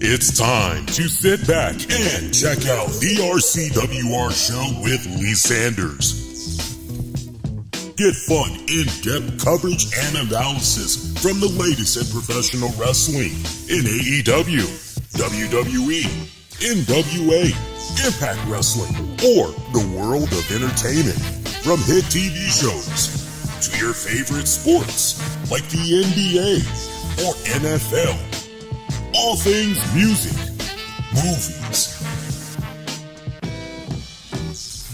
It's time to sit back and check out the RCWR show with Lee Sanders. Get fun, in-depth coverage and analysis from the latest in professional wrestling in AEW, WWE, NWA, Impact Wrestling, or the world of entertainment. From hit TV shows to your favorite sports like the NBA or NFL. All things music, movies,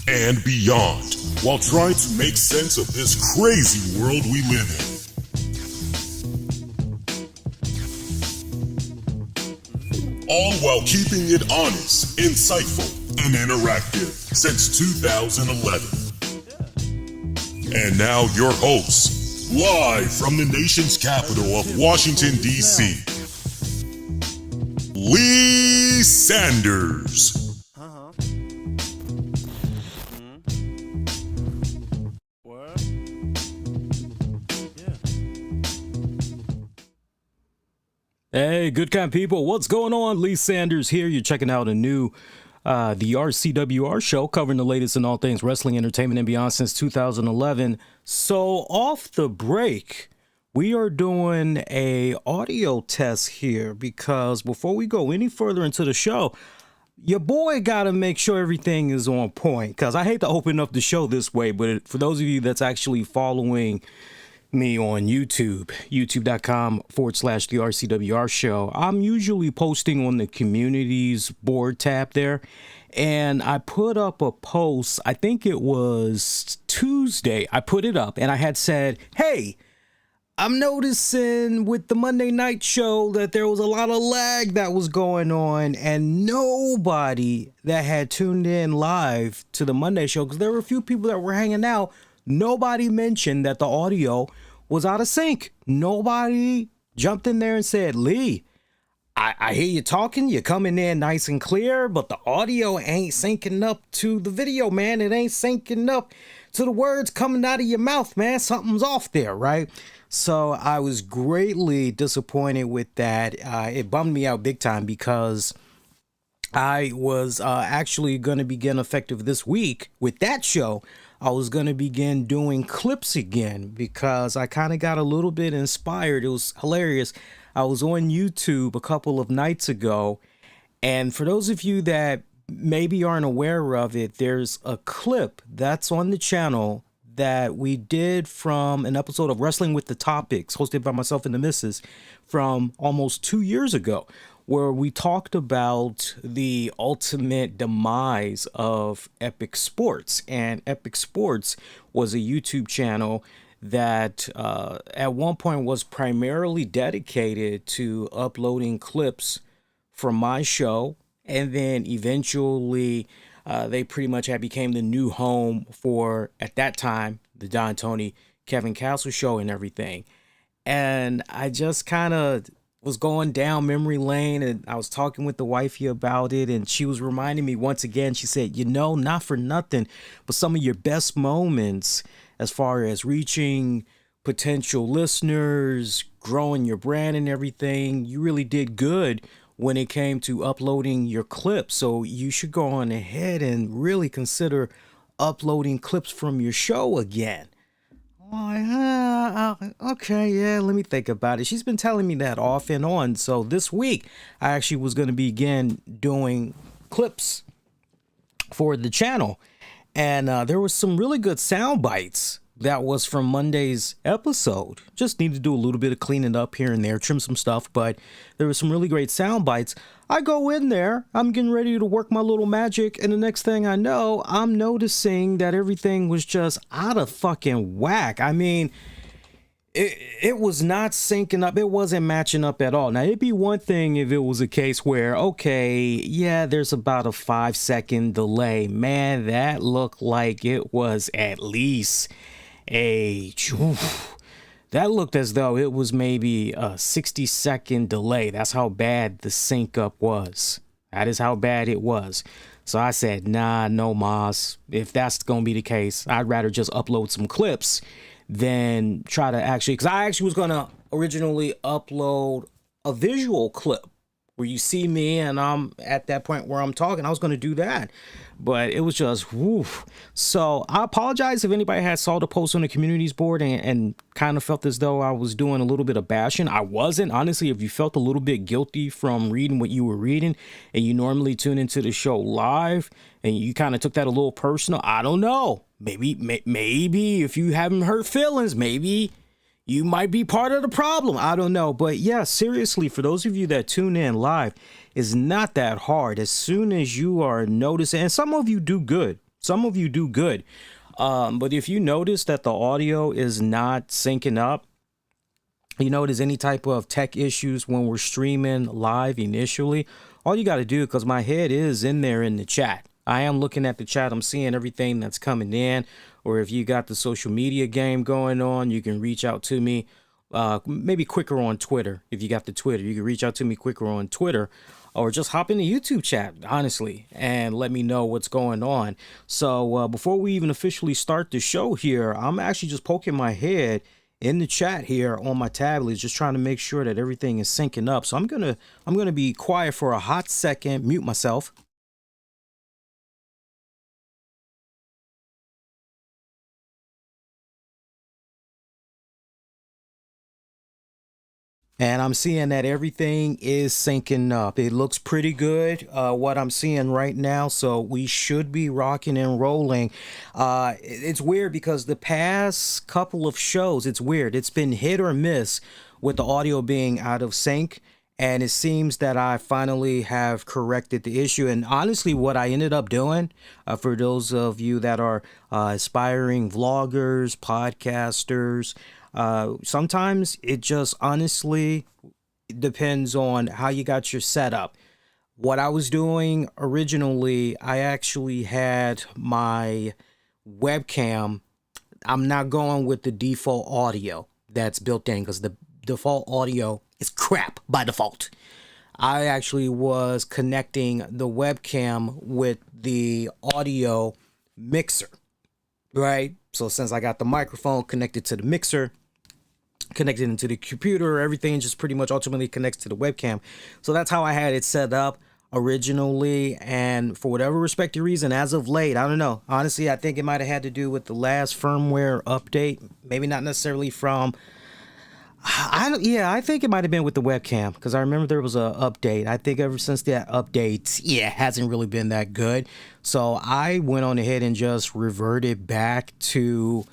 and beyond, while trying to make sense of this crazy world we live in. All while keeping it honest, insightful, and interactive since 2011. And now your hosts, live from the nation's capital of Washington, D.C., Lee Sanders. What? Yeah. Hey, good kind people. What's going on? Lee Sanders here. You're checking out a new the RCWR show covering the latest in all things wrestling, entertainment, and beyond since 2011. So off the break, we are doing a audio test here because before we go any further into the show, your boy got to make sure everything is on point, because I hate to open up the show this way, but for those of you that's actually following me on YouTube, youtube.com/the RCWR show, I'm usually posting on the communities board tab there. And I put up a post, I think it was Tuesday, I put it up and I had said, hey, I'm noticing with the Monday night show that there was a lot of lag that was going on, and nobody that had tuned in live to the Monday show, because there were a few people that were hanging out, nobody mentioned that the audio was out of sync. Nobody jumped in there and said, Lee, I hear you talking, you're coming in nice and clear, but the audio ain't syncing up to the video, man. It ain't syncing up to the words coming out of your mouth, man. Something's off there, right? So I was greatly disappointed with that. It bummed me out big time because I was actually going to begin effective this week with that show. I was going to begin doing clips again because I kind of got a little bit inspired. It was hilarious. I was on YouTube a couple of nights ago, and for those of you that maybe aren't aware of it, there's a clip that's on the channel that we did from an episode of Wrestling with the Topics, hosted by myself and the missus, from almost 2 years ago, where we talked about the ultimate demise of Epic Sports. And Epic Sports was a YouTube channel that at one point was primarily dedicated to uploading clips from my show, and then eventually they pretty much became the new home for, at that time, the Don Tony Kevin Castle show and everything. And I just kind of was going down memory lane, and I was talking with the wifey about it, and she was reminding me once again, she said, you know, not for nothing, but some of your best moments as far as reaching potential listeners, growing your brand and everything, you really did good when it came to uploading your clips. So you should go on ahead and really consider uploading clips from your show again. Okay, yeah, let me think about it. She's been telling me that off and on. So this week, I actually was going to begin doing clips for the channel. And there was some really good sound bites that was from Monday's episode. Just need to do a little bit of cleaning up here and there, trim some stuff, but there were some really great sound bites. I go in there, I'm getting ready to work my little magic, and the next thing I know, I'm noticing that everything was just out of fucking whack. I mean, it was not syncing up. It wasn't matching up at all. Now, it'd be one thing if it was a case where, okay, yeah, there's about a 5-second delay. Man, that looked like it was at least that looked as though it was maybe a 60-second delay. That's how bad the sync up was. That is how bad it was. So I said, nah, no mas. If that's going to be the case, I'd rather just upload some clips than try to actually, because I actually was going to originally upload a visual clip where you see me and I'm at that point where I'm talking. I was going to do that, but it was just woof. So I apologize if anybody had saw the post on the communities board and kind of felt as though I was doing a little bit of bashing. I wasn't. Honestly, if you felt a little bit guilty from reading what you were reading and you normally tune into the show live and you kind of took that a little personal, I don't know. Maybe if you haven't hurt feelings, maybe you might be part of the problem. I don't know. But yeah, seriously, for those of you that tune in live, it's not that hard. As soon as you are noticing, and some of you do good. But if you notice that the audio is not syncing up, you know, there's any type of tech issues when we're streaming live initially, all you got to do, because my head is in there in the chat. I am looking at the chat. I'm seeing everything that's coming in. Or if you got the social media game going on, you can reach out to me maybe quicker on Twitter. If you got the Twitter, you can reach out to me quicker on Twitter or just hop in the YouTube chat, honestly, and let me know what's going on. So before we even officially start the show here, I'm actually just poking my head in the chat here on my tablet, just trying to make sure that everything is syncing up. So I'm gonna be quiet for a hot second, mute myself. And I'm seeing that everything is syncing up. It looks pretty good, what I'm seeing right now. So we should be rocking and rolling. It's weird because the past couple of shows, it's weird. It's been hit or miss with the audio being out of sync. And it seems that I finally have corrected the issue. And honestly, what I ended up doing, for those of you that are aspiring vloggers, podcasters, sometimes it just honestly depends on how you got your setup. What I was doing originally, I actually had my webcam. I'm not going with the default audio that's built in because the default audio is crap by default. I actually was connecting the webcam with the audio mixer, right? So since I got the microphone connected to the mixer, connected into the computer, everything just pretty much ultimately connects to the webcam. So that's how I had it set up originally. And for whatever respective reason, as of late, I don't know. Honestly, I think it might have had to do with the last firmware update. Maybe not necessarily from... I think it might have been with the webcam because I remember there was an update. I think ever since that update, it hasn't really been that good. So I went on ahead and just reverted back to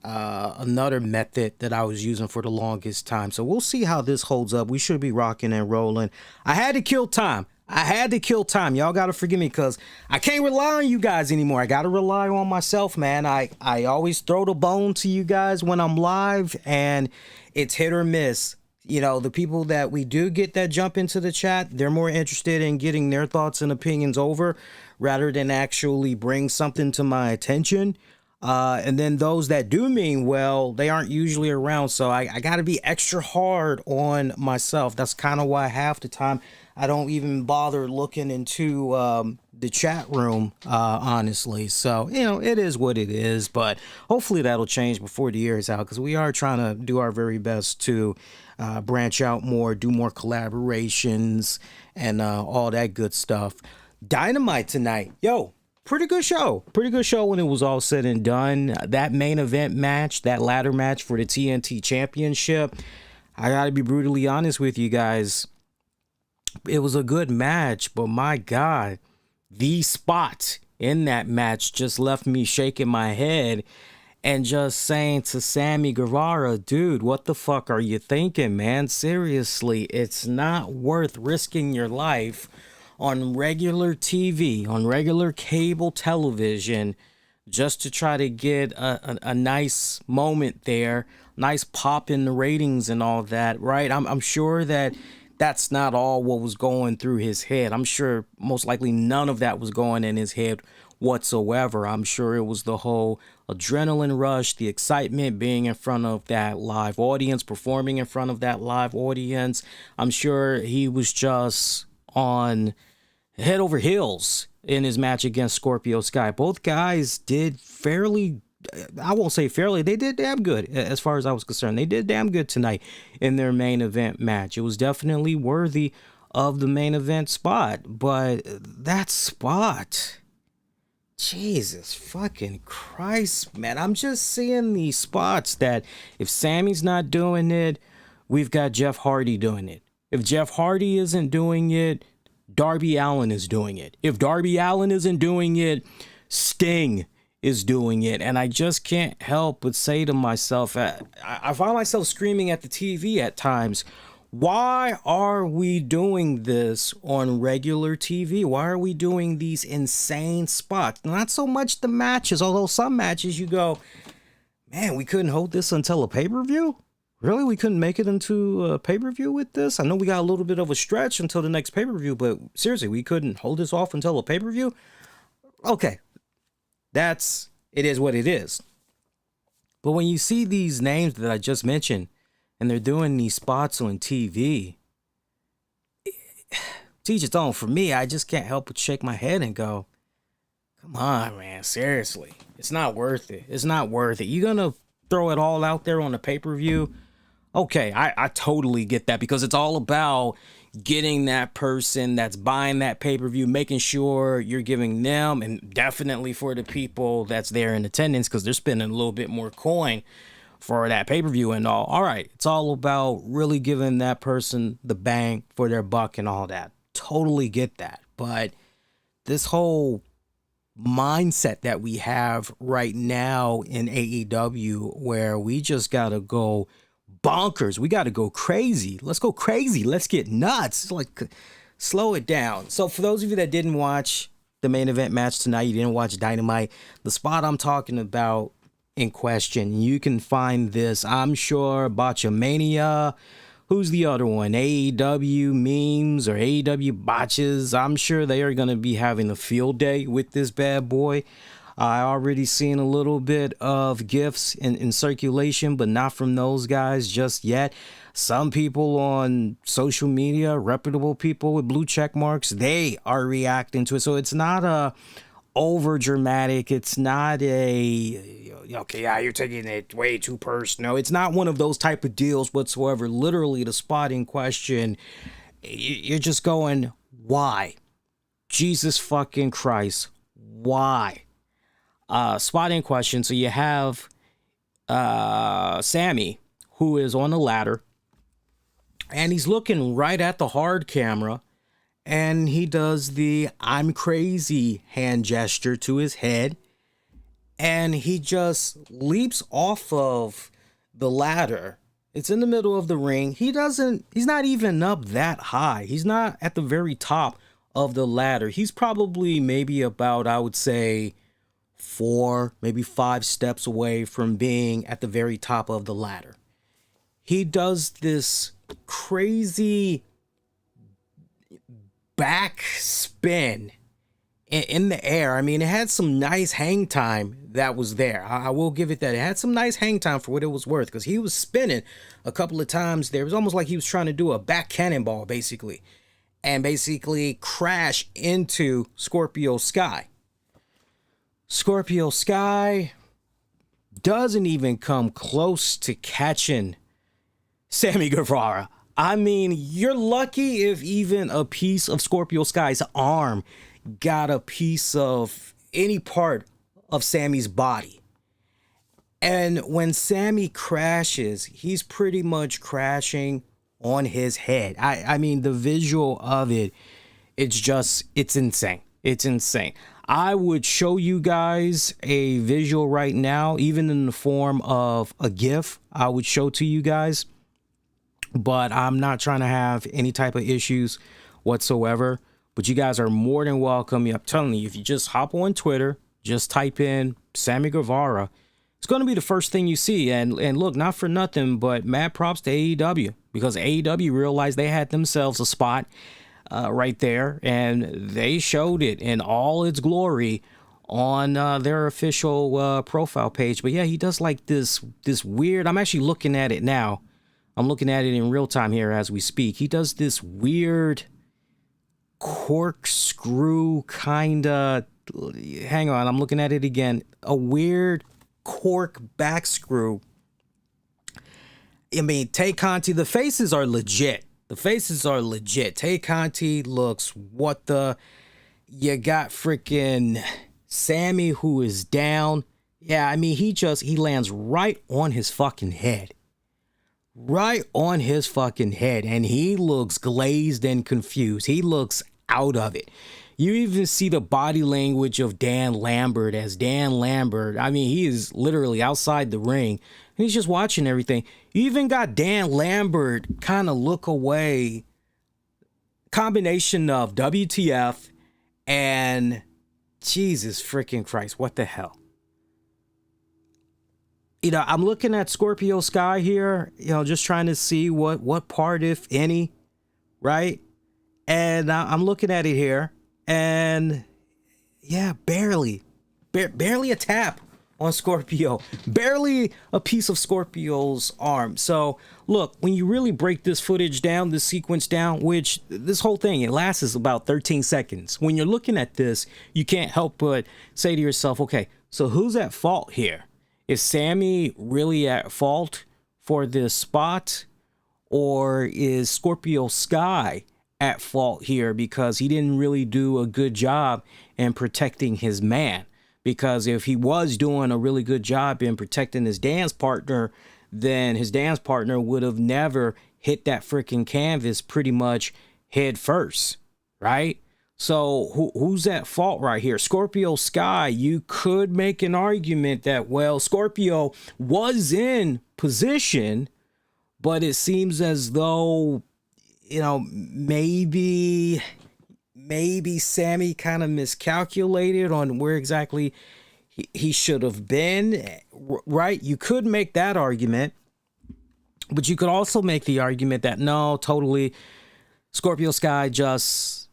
another method that I was using for the longest time. So we'll see how this holds up. We should be rocking and rolling. I had to kill time. Y'all got to forgive me because I can't rely on you guys anymore. I got to rely on myself, man. I always throw the bone to you guys when I'm live, and it's hit or miss. You know, the people that we do get that jump into the chat, they're more interested in getting their thoughts and opinions over rather than actually bring something to my attention. And then those that do mean well, they aren't usually around. So I got to be extra hard on myself. That's kind of why half the time I don't even bother looking into the chat room, honestly. So, you know, it is what it is. But hopefully that'll change before the year is out because we are trying to do our very best to branch out more, do more collaborations and all that good stuff. Dynamite tonight. Yo. Pretty good show when it was all said and done. That main event match, that ladder match for the TNT Championship, I gotta be brutally honest with you guys. It was a good match, but my God, the spot in that match just left me shaking my head and just saying to Sammy Guevara, dude, what the fuck are you thinking, man? Seriously, it's not worth risking your life on regular TV, on regular cable television, just to try to get a nice moment there, nice pop in the ratings and all that, right? I'm sure that that's not all what was going through his head. I'm sure most likely none of that was going in his head whatsoever. I'm sure it was the whole adrenaline rush, the excitement, being in front of that live audience, performing in front of that live audience. I'm sure he was just on head over heels in his match against Scorpio Sky. Both guys did fairly, I won't say fairly, they did damn good as far as I was concerned. They did damn good tonight in their main event match. It was definitely worthy of the main event spot. But that spot, Jesus fucking Christ, man. I'm just seeing these spots that if Sammy's not doing it, we've got Jeff Hardy doing it. If Jeff Hardy isn't doing it, Darby Allin is doing it. If Darby Allin isn't doing it, Sting is doing it. And I just can't help but say to myself, I find myself screaming at the TV at times, why are we doing this on regular TV? Why are we doing these insane spots? Not so much the matches, although some matches you go, man, we couldn't hold this until a pay-per-view? Really? We couldn't make it into a pay-per-view with this? I know we got a little bit of a stretch until the next pay-per-view, but seriously, we couldn't hold this off until a pay-per-view? Okay. It is what it is. But when you see these names that I just mentioned, and they're doing these spots on TV, teach its own. For me, I just can't help but shake my head and go, come on, man, seriously. It's not worth it. It's not worth it. You're going to throw it all out there on the pay-per-view? Okay, I totally get that, because it's all about getting that person that's buying that pay-per-view, making sure you're giving them, and definitely for the people that's there in attendance, because they're spending a little bit more coin for that pay-per-view and all. All right, it's all about really giving that person the bang for their buck and all that. Totally get that. But this whole mindset that we have right now in AEW, where we just got to go bonkers. We got to go crazy. Let's go crazy. Let's get nuts. It's like, slow it down. So for those of you that didn't watch the main event match tonight, you didn't watch Dynamite, the spot I'm talking about in question, you can find this, I'm sure, Botchamania. Who's the other one? AEW memes or AEW botches. I'm sure they are going to be having a field day with this bad boy. I already seen a little bit of GIFs in circulation, but not from those guys just yet. Some people on social media, reputable people with blue check marks, they are reacting to it. So it's not a over dramatic. It's not a, okay, yeah, you're taking it way too personal. It's not one of those type of deals whatsoever. Literally, the spot in question, you're just going, why? Jesus fucking Christ, why? Spot in question. So you have Sammy, who is on the ladder, and he's looking right at the hard camera, and he does the I'm crazy hand gesture to his head, and he just leaps off of the ladder. It's in the middle of the ring. He's not even up that high. He's not at the very top of the ladder. He's probably maybe about, I would say, 4, maybe 5 steps away from being at the very top of the ladder. He does this crazy back spin in the air. I mean, it had some nice hang time that was there. I will give it that. It had some nice hang time for what it was worth, because he was spinning a couple of times there. It was almost like he was trying to do a back cannonball, basically, and basically crash into Scorpio Sky. Scorpio Sky doesn't even come close to catching Sammy Guevara. I mean, you're lucky if even a piece of Scorpio Sky's arm got a piece of any part of Sammy's body. And when Sammy crashes, he's pretty much crashing on his head. I mean, the visual of it, it's insane. It's insane. I would show you guys a visual right now, even in the form of a GIF. I would show to you guys, but I'm not trying to have any type of issues whatsoever. But you guys are more than welcome. I'm telling you, if you just hop on Twitter, just type in Sammy Guevara, it's going to be the first thing you see. And look, not for nothing, but mad props to AEW, because AEW realized they had themselves a spot right there, and they showed it in all its glory on their official profile page. But yeah, he does like this weird, I'm actually looking at it now. I'm looking at it in real time here as we speak. He does this weird corkscrew kind of, hang on, I'm looking at it again. A weird cork back screw. I mean, Tay Conti, the faces are legit. The faces are legit. Tay Conti looks what the... You got freaking Sammy, who is down. Yeah, I mean, he lands right on his fucking head. Right on his fucking head. And he looks glazed and confused. He looks out of it. You even see the body language of Dan Lambert as Dan Lambert. I mean, he is literally outside the ring. And he's just watching everything. You even got Dan Lambert kind of look away. Combination of WTF and Jesus freaking Christ. What the hell? You know, I'm looking at Scorpio Sky here, you know, just trying to see what part, if any, right? And I'm looking at it here, and yeah, barely a tap on Scorpio, barely a piece of Scorpio's arm. So look, when you really break this footage down, this sequence down, which this whole thing, it lasts about 13 seconds. When you're looking at this, you can't help but say to yourself, okay, so who's at fault here? Is Sammy really at fault for this spot? Or is Scorpio Sky at fault here because he didn't really do a good job in protecting his man? Because if he was doing a really good job in protecting his dance partner, then his dance partner would have never hit that freaking canvas pretty much head first, right? So who's at fault right here? Scorpio Sky, you could make an argument that, well, Scorpio was in position, but it seems as though, you know, maybe Sammy kind of miscalculated on where exactly he should have been, right? You could make that argument, but you could also make the argument that, no, totally, Scorpio Sky just...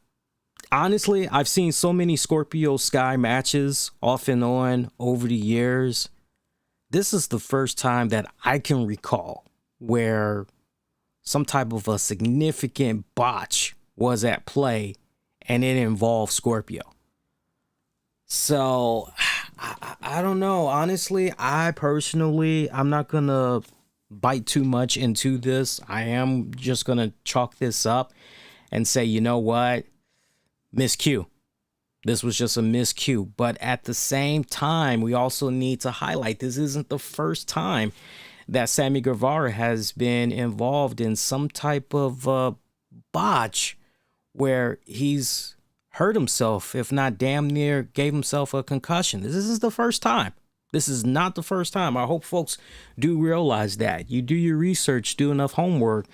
Honestly, I've seen so many Scorpio Sky matches off and on over the years. This is the first time that I can recall where some type of a significant botch was at play and it involved Scorpio. So, I don't know. Honestly, I'm not going to bite too much into this. I am just going to chalk this up and say, you know what? Miscue. This was just a miscue. But at the same time, we also need to highlight this isn't the first time that Sammy Guevara has been involved in some type of botch where he's hurt himself, if not damn near gave himself a concussion. This is the first time. This is not the first time. I hope folks do realize that. You do your research, do enough homework.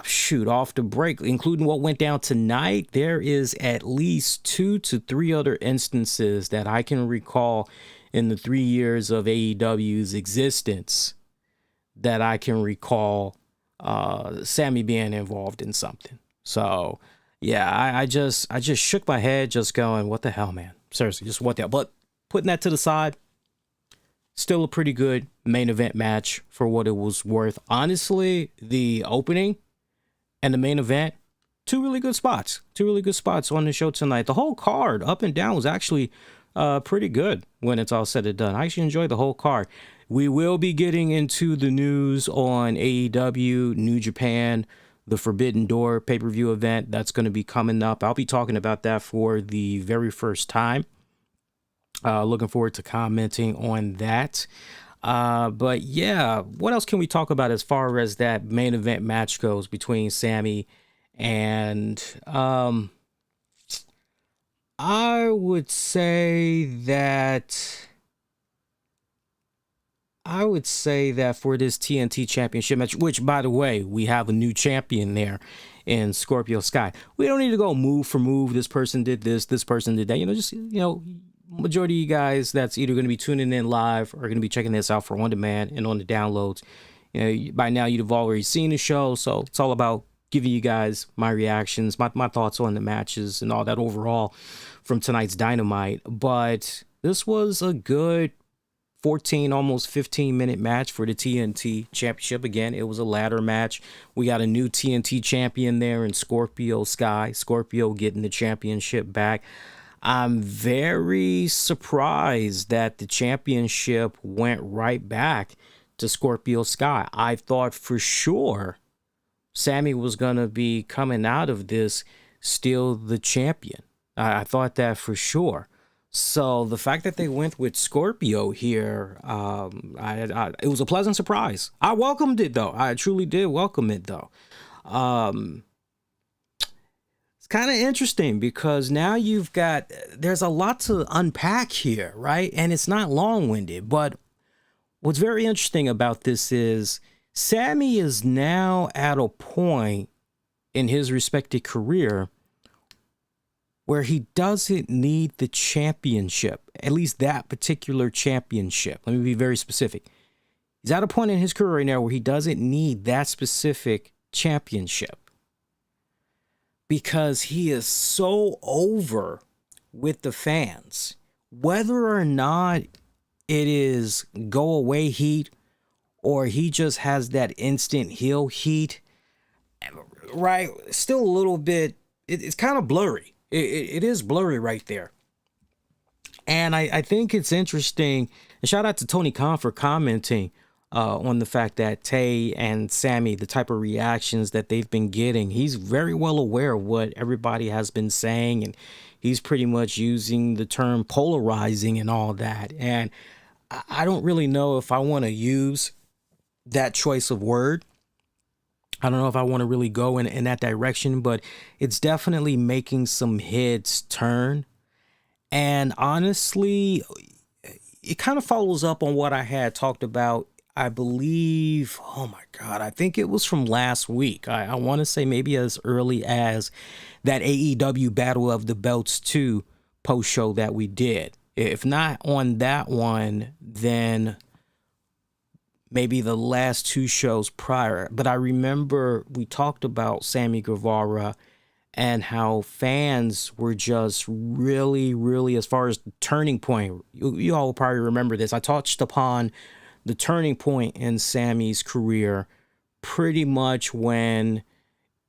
Shoot, off the break, including what went down tonight, there is at least 2 to 3 other instances that I can recall in the 3 years of AEW's existence that I can recall Sammy being involved in something. So, yeah, I just shook my head just going, what the hell, man? Seriously, just what the hell? But putting that to the side, still a pretty good main event match for what it was worth. Honestly, the opening and the main event, two really good spots on the show tonight. The whole card up and down was actually pretty good when it's all said and done. I actually enjoyed the whole card. We will be getting into the news on AEW New Japan, the Forbidden Door pay-per-view event that's going to be coming up. I'll be talking about that for the very first time. Looking forward to commenting on that. But yeah, what else can we talk about as far as that main event match goes between Sammy and I would say that for this TNT Championship match, which, by the way, we have a new champion there in Scorpio Sky. We don't need to go move for move. This person did this person did that. Majority of you guys that's either going to be tuning in live or going to be checking this out for on demand and on the downloads. By now you've already seen the show, so it's all about giving you guys my reactions, my thoughts on the matches and all that overall from tonight's Dynamite. But this was a good 14, almost 15-minute match for the TNT Championship. Again, it was a ladder match. We got a new TNT champion there in Scorpio Sky. Scorpio getting the championship back. I'm very surprised that the championship went right back to Scorpio Sky. I thought for sure Sammy was going to be coming out of this still the champion. I thought that for sure. So the fact that they went with Scorpio here, it was a pleasant surprise. I welcomed it, though. I truly did welcome it, though. It's kind of interesting because now there's a lot to unpack here, right? And it's not long-winded, but what's very interesting about this is Sammy is now at a point in his respective career where he doesn't need the championship, at least that particular championship. Let me be very specific. He's at a point in his career right now where he doesn't need that specific championship because he is so over with the fans. Whether or not it is go away heat or he just has that instant heel heat, right? Still a little bit, it's kind of blurry. It is blurry right there. And I think it's interesting. And shout out to Tony Khan for commenting on the fact that Tay and Sammy, the type of reactions that they've been getting. He's very well aware of what everybody has been saying. And he's pretty much using the term polarizing and all that. And I don't really know if I want to use that choice of word. I don't know if I want to really go in that direction, but it's definitely making some heads turn. And honestly, it kind of follows up on what I had talked about, I believe, oh my God, I think it was from last week. I want to say maybe as early as that AEW Battle of the Belts 2 post show that we did. If not on that one, then maybe the last two shows prior. But I remember we talked about Sammy Guevara and how fans were just really, really, as far as the turning point, you all will probably remember this. I touched upon the turning point in Sammy's career pretty much when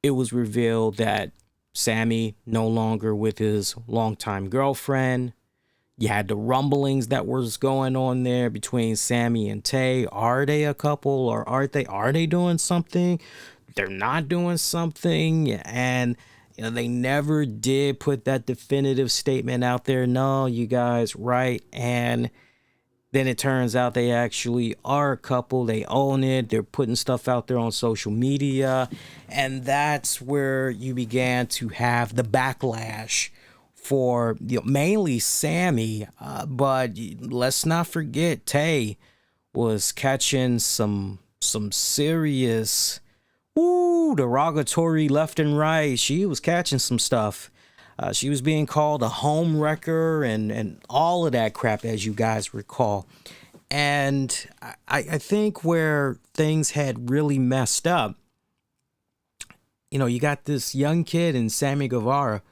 it was revealed that Sammy no longer with his longtime girlfriend. You had the rumblings that was going on there between Sammy and Tay. Are they a couple or aren't they? Are they doing something? They're not doing something. And they never did put that definitive statement out there. No, you guys, right? And then it turns out they actually are a couple. They own it. They're putting stuff out there on social media. And that's where you began to have the backlash for mainly Sammy, but let's not forget Tay was catching some serious derogatory left and right. She was catching some stuff. She was being called a home wrecker and all of that crap, as you guys recall. And I think where things had really messed up, you got this young kid in Sammy Guevara,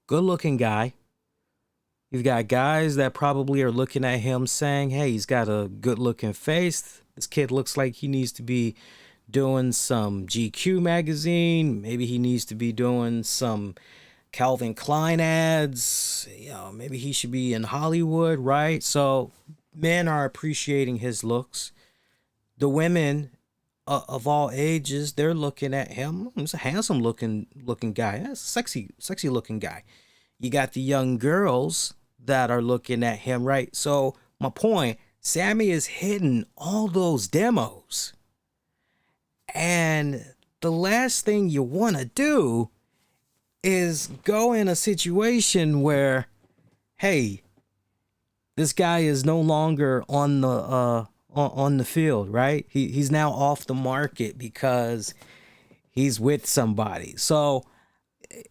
good-looking guy. You've got guys that probably are looking at him saying, hey, he's got a good-looking face. This kid looks like he needs to be doing some GQ magazine. Maybe he needs to be doing some Calvin Klein ads. Maybe he should be in Hollywood, right? So men are appreciating his looks. The women of all ages, they're looking at him. He's a handsome looking guy. That's a sexy looking guy. You got the young girls that are looking at him, right? So my point, Sammy is hitting all those demos. And the last thing you want to do is go in a situation where, hey, this guy is no longer on the field, right? He's now off the market because he's with somebody. So,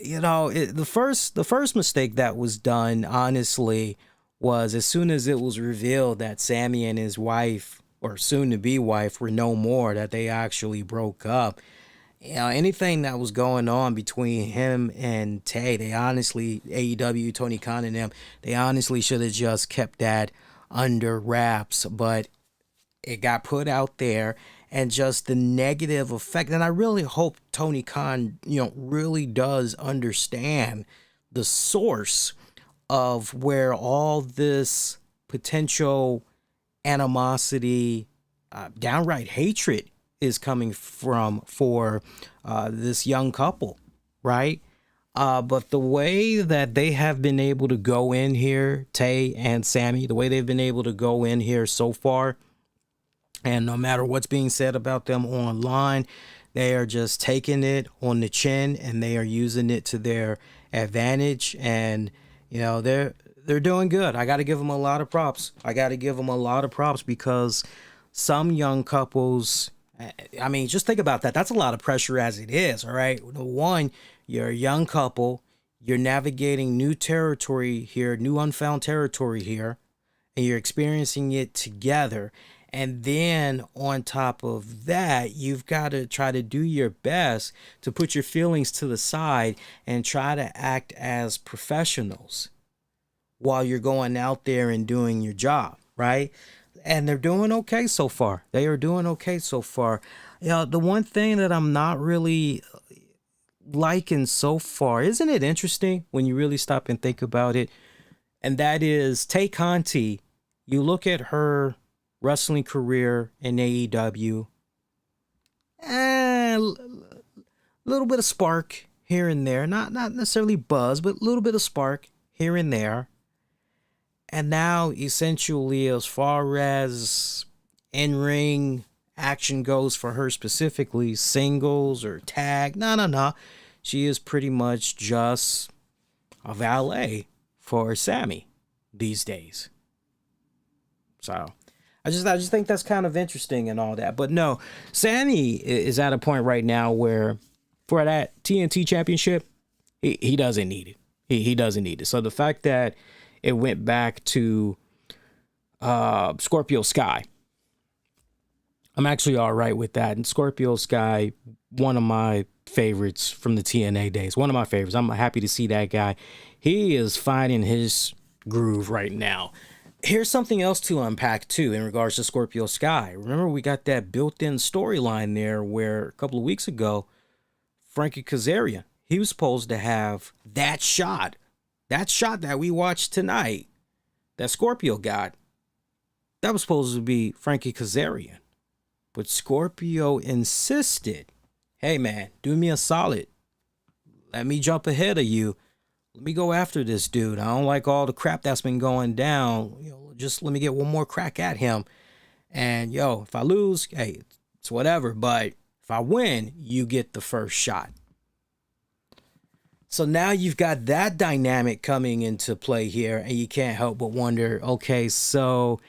the first mistake that was done, honestly, was as soon as it was revealed that Sammy and his wife, or soon-to-be wife, were no more, that they actually broke up. Anything that was going on between him and Tay, they honestly, AEW, Tony Khan and them, they honestly should have just kept that under wraps. But it got put out there, and just the negative effect. And I really hope Tony Khan, really does understand the source of where all this potential animosity, downright hatred is coming from for this young couple, right? But the way that they have been able to go in here, Tay and Sammy, the way they've been able to go in here so far, and no matter what's being said about them online, they are just taking it on the chin and they are using it to their advantage. And, you know, they're doing good. I got to give them a lot of props. Because some young couples, I mean, just think about that. That's a lot of pressure as it is. All right. One, you're a young couple. You're navigating new territory here, new unfound territory here, and you're experiencing it together. And then on top of that, you've got to try to do your best to put your feelings to the side and try to act as professionals while you're going out there and doing your job, right? And they're doing okay so far. They are doing okay so far. You know, the one thing that I'm not really liking so far, isn't it interesting when you really stop and think about it? And that is Tay Conti. You look at her wrestling career in AEW, a little bit of spark here and there, not necessarily buzz, but a little bit of spark here and there. And now essentially, as far as in-ring action goes for her specifically, singles or tag, no. She is pretty much just a valet for Sammy these days. So I just think that's kind of interesting and all that. But no, Sammy is at a point right now where for that TNT championship, he doesn't need it. He doesn't need it. So the fact that it went back to Scorpio Sky, I'm actually all right with that. And Scorpio Sky, one of my favorites from the TNA days. One of my favorites. I'm happy to see that guy. He is finding his groove right now. Here's something else to unpack, too, in regards to Scorpio Sky. Remember, we got that built-in storyline there where a couple of weeks ago, Frankie Kazarian, he was supposed to have that shot that we watched tonight, that Scorpio got. That was supposed to be Frankie Kazarian. But Scorpio insisted, hey, man, do me a solid. Let me jump ahead of you. Let me go after this dude. I don't like all the crap that's been going down. You know, just let me get one more crack at him. And, if I lose, hey, it's whatever. But if I win, you get the first shot. So now you've got that dynamic coming into play here. And you can't help but wonder, okay, so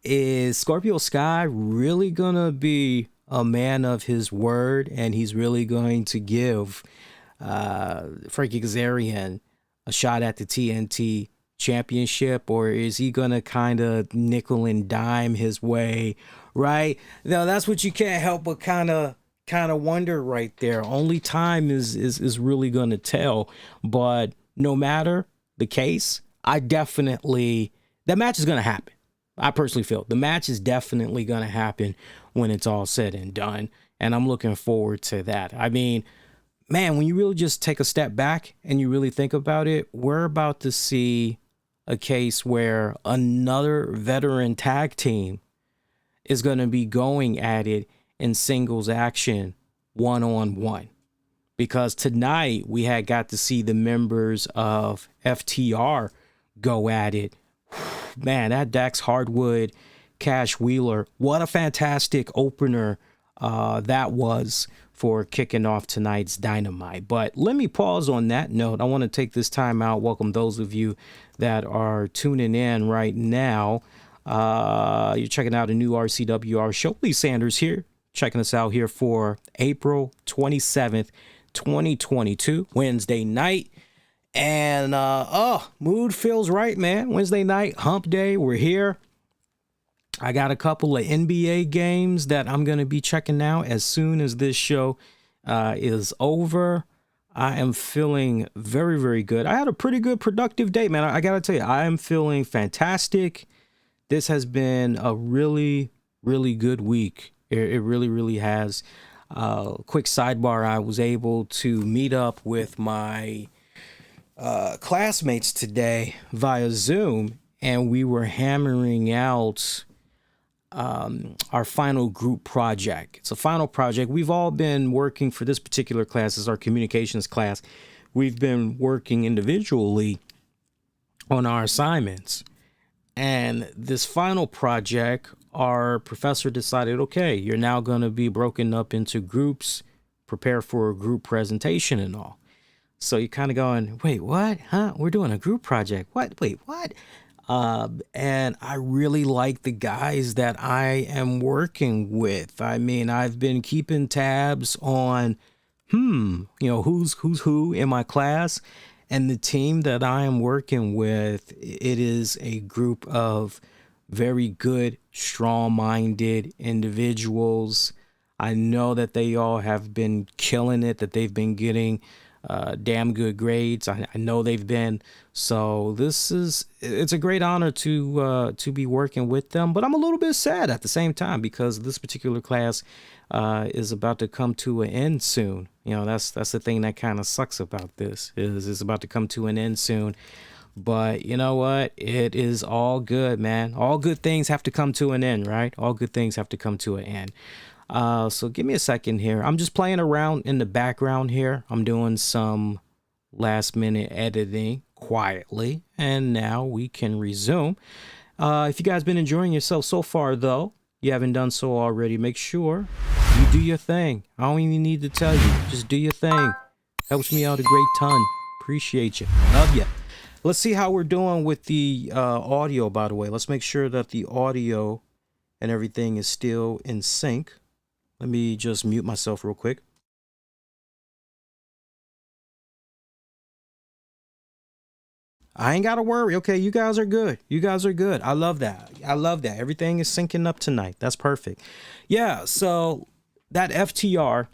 is Scorpio Sky really going to be a man of his word? And he's really going to give Frankie Kazarian a shot at the TNT championship, or is he gonna kind of nickel and dime his way, right? Now that's what you can't help but kind of wonder right there. Only time is really gonna tell. But no matter the case, that match is gonna happen. I personally feel the match is definitely gonna happen when it's all said and done, and I'm looking forward to that. I mean, man, when you really just take a step back and you really think about it, we're about to see a case where another veteran tag team is going to be going at it in singles action, one-on-one. Because tonight we had got to see the members of FTR go at it. Man, that Dax Hardwood, Cash Wheeler, what a fantastic opener that was for kicking off tonight's Dynamite. But let me pause on that note. I want to take this time out, welcome those of you that are tuning in right now. You're checking out a new RCWR show. Lee Sanders here, checking us out here for April 27th, 2022, Wednesday night. And, mood feels right, man. Wednesday night, hump day, we're here. I got a couple of NBA games that I'm going to be checking out as soon as this show is over. I am feeling very, very good. I had a pretty good productive day, man. I got to tell you, I am feeling fantastic. This has been a really, really good week. It really, really has. Quick sidebar, I was able to meet up with my classmates today via Zoom, and we were hammering out our final group project. It's a final project. We've all been working for this particular class, is our communications class. We've been working individually on our assignments. And this final project, our professor decided, okay, you're now going to be broken up into groups, prepare for a group presentation and all. So you're kind of going, wait, what? Huh? We're doing a group project. What? Wait, what? And I really like the guys that I am working with. I mean, I've been keeping tabs on, who's who in my class. And the team that I am working with, it is a group of very good, strong-minded individuals. I know that they all have been killing it, that they've been getting damn good grades. I know they've been. So it's a great honor to be working with them. But I'm a little bit sad at the same time because this particular class is about to come to an end soon. That's the thing that kind of sucks about this is it's about to come to an end soon. But you know what? It is all good, man. All good things have to come to an end, right? All good things have to come to an end. So give me a second here. I'm just playing around in the background here. I'm doing some last minute editing quietly. And now we can resume. If you guys been enjoying yourself so far, though, you haven't done so already, make sure you do your thing. I don't even need to tell you. Just do your thing. Helps me out a great ton. Appreciate you. Love you. Let's see how we're doing with the audio, by the way. Let's make sure that the audio and everything is still in sync. Let me just mute myself real quick. I ain't got to worry. Okay, you guys are good. You guys are good. I love that. I love that. Everything is syncing up tonight. That's perfect. Yeah, so that FTR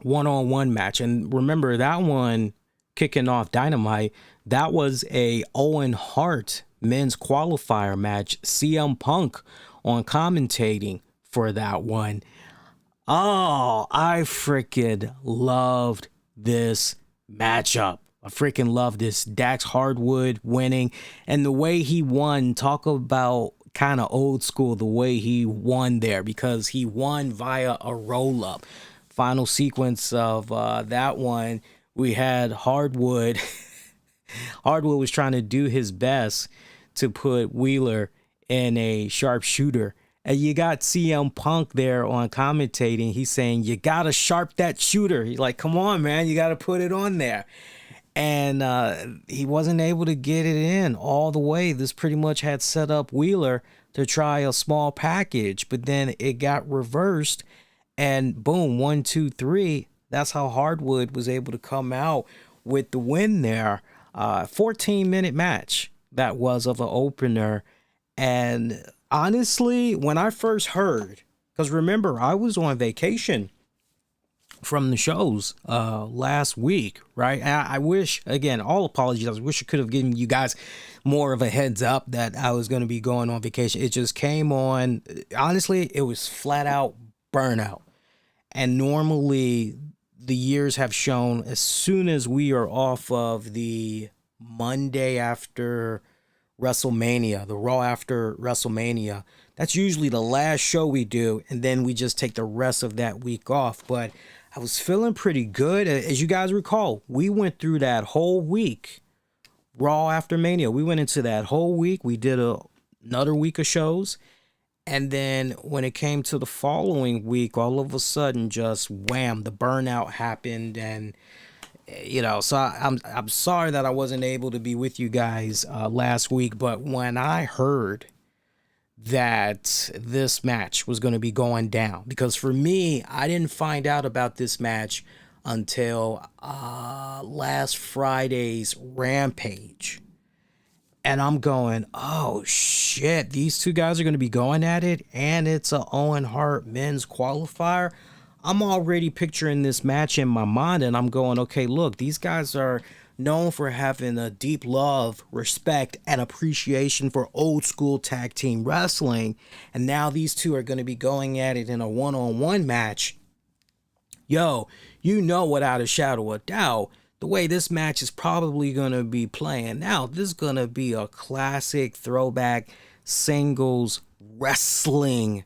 one-on-one match, and remember that one kicking off Dynamite, that was a Owen Hart men's qualifier match. CM Punk on commentating for that one. Oh, I freaking loved this matchup. I freaking love this. Dax Hardwood winning, and the way he won, talk about kind of old school, the way he won there, because he won via a roll-up. Final sequence of that one, we had Hardwood. Hardwood was trying to do his best to put Wheeler in a sharpshooter. And you got CM Punk there on commentating. He's saying, you got to sharp that shooter. He's like, come on, man, you got to put it on there. And he wasn't able to get it in all the way. This pretty much had set up Wheeler to try a small package, but then it got reversed. And boom, 1, 2, 3. That's how Hardwood was able to come out with the win there. 14-minute match that was of an opener. And honestly, when I first heard, because remember, I was on vacation from the shows last week, right? And I wish, again, all apologies, I wish I could have given you guys more of a heads up that I was going to be going on vacation. It just came on, honestly, it was flat out burnout. And normally the years have shown as soon as we are off of the Monday after WrestleMania, the Raw after WrestleMania, that's usually the last show we do, and then we just take the rest of that week off. But I was feeling pretty good. As you guys recall, we went through that whole week, Raw after Mania. We went into that whole week. We did another week of shows. And then when it came to the following week, all of a sudden, just wham, the burnout happened. And, so I'm sorry that I wasn't able to be with you guys last week. But when I heard that this match was going to be going down, because for me, I didn't find out about this match until last Friday's Rampage. And I'm going, oh shit, these two guys are going to be going at it, and it's a Owen Hart men's qualifier. I'm already picturing this match in my mind, and I'm going, okay, look, these guys are known for having a deep love, respect, and appreciation for old school tag team wrestling, and now these two are going to be going at it in a one-on-one match. Yo, without a shadow of doubt, the way this match is probably going to be playing out, this is going to be a classic throwback singles wrestling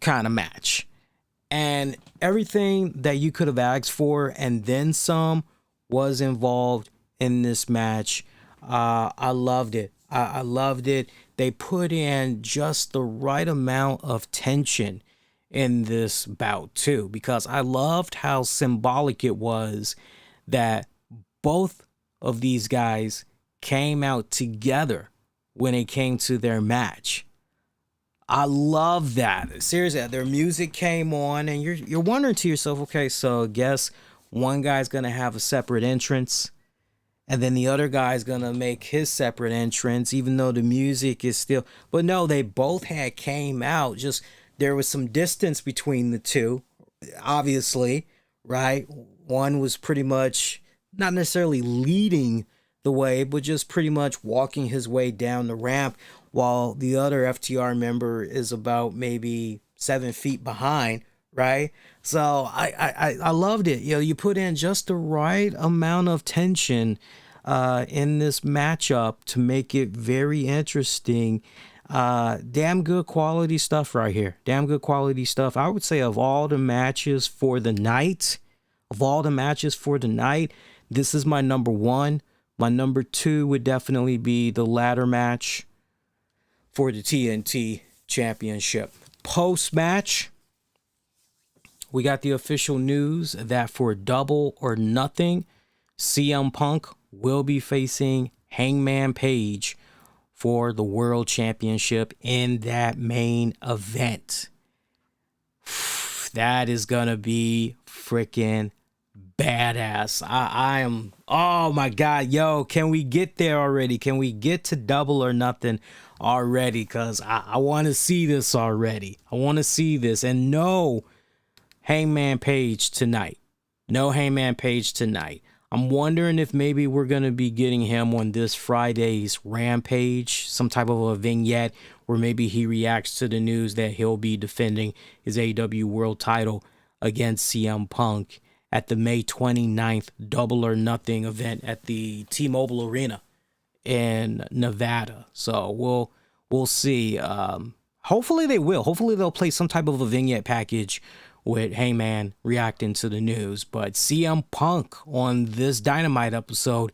kind of match. And everything that you could have asked for and then some was involved in this match. I loved it. I loved it. They put in just the right amount of tension in this bout too, because I loved how symbolic it was that both of these guys came out together when it came to their match. I love that. Seriously, their music came on and you're wondering to yourself, okay, so I guess one guy's going to have a separate entrance and then the other guy's going to make his separate entrance, even though the music is still, but no, they both had came out. Just there was some distance between the two, obviously, right? One was pretty much not necessarily leading the way, but just pretty much walking his way down the ramp, while the other FTR member is about maybe 7 feet behind, right? So I loved it. You know, you put in just the right amount of tension in this matchup to make it very interesting. Damn good quality stuff right here. Damn good quality stuff. I would say of all the matches for the night, this is my number one. My number two would definitely be the ladder match for the TNT Championship. Post-match, we got the official news that for Double or Nothing, CM Punk will be facing Hangman Page for the World Championship in that main event. That is going to be freaking badass. I am, oh my God, yo, can we get there already? Can we get to Double or Nothing already? Because I want to see this already. I want to see this. And no Hangman Page tonight. No Hangman Page tonight. I'm wondering if maybe we're going to be getting him on this Friday's Rampage, some type of a vignette where maybe he reacts to the news that he'll be defending his AEW World title against CM Punk at the May 29th Double or Nothing event at the T-Mobile Arena in Nevada. So we'll see. Hopefully they will. Hopefully they'll play some type of a vignette package with Hangman reacting to the news. But CM Punk on this Dynamite episode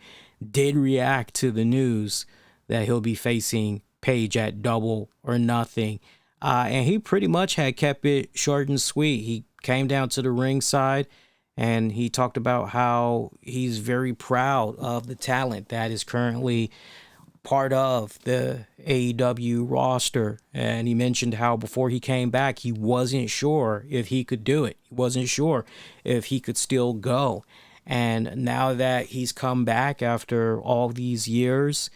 did react to the news that he'll be facing Page at Double or Nothing. And he pretty much had kept it short and sweet. He came down to the ringside and he talked about how he's very proud of the talent that is currently part of the AEW roster. And he mentioned how before he came back, he wasn't sure if he could do it. He wasn't sure if he could still go. And now that he's come back after all these years,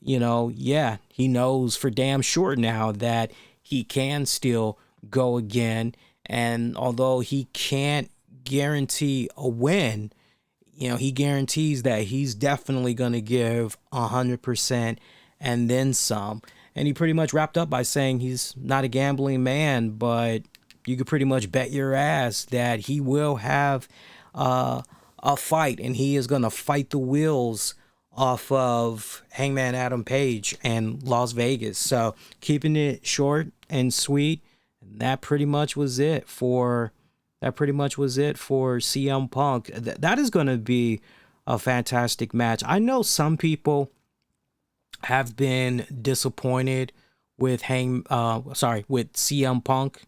you know, yeah, he knows for damn sure now that he can still go again. And although he can't guarantee a win, you know, he guarantees that he's definitely going to give 100% and then some. And he pretty much wrapped up by saying he's not a gambling man, but you could pretty much bet your ass that he will have a fight, and he is going to fight the wheels off of Hangman Adam Page and Las Vegas. So keeping it short and sweet. And that pretty much was it for CM Punk. That is going to be a fantastic match. I know some people have been disappointed with CM Punk.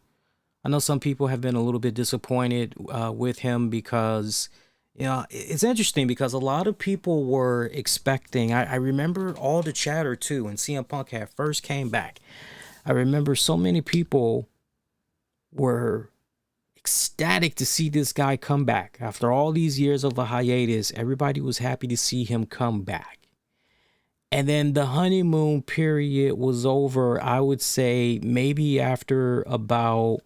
I know some people have been a little bit disappointed with him because, you know, it's interesting because a lot of people were expecting, I remember all the chatter too when CM Punk had first came back. I remember so many people were ecstatic to see this guy come back. After all these years of a hiatus, everybody was happy to see him come back. And then the honeymoon period was over, I would say maybe after about,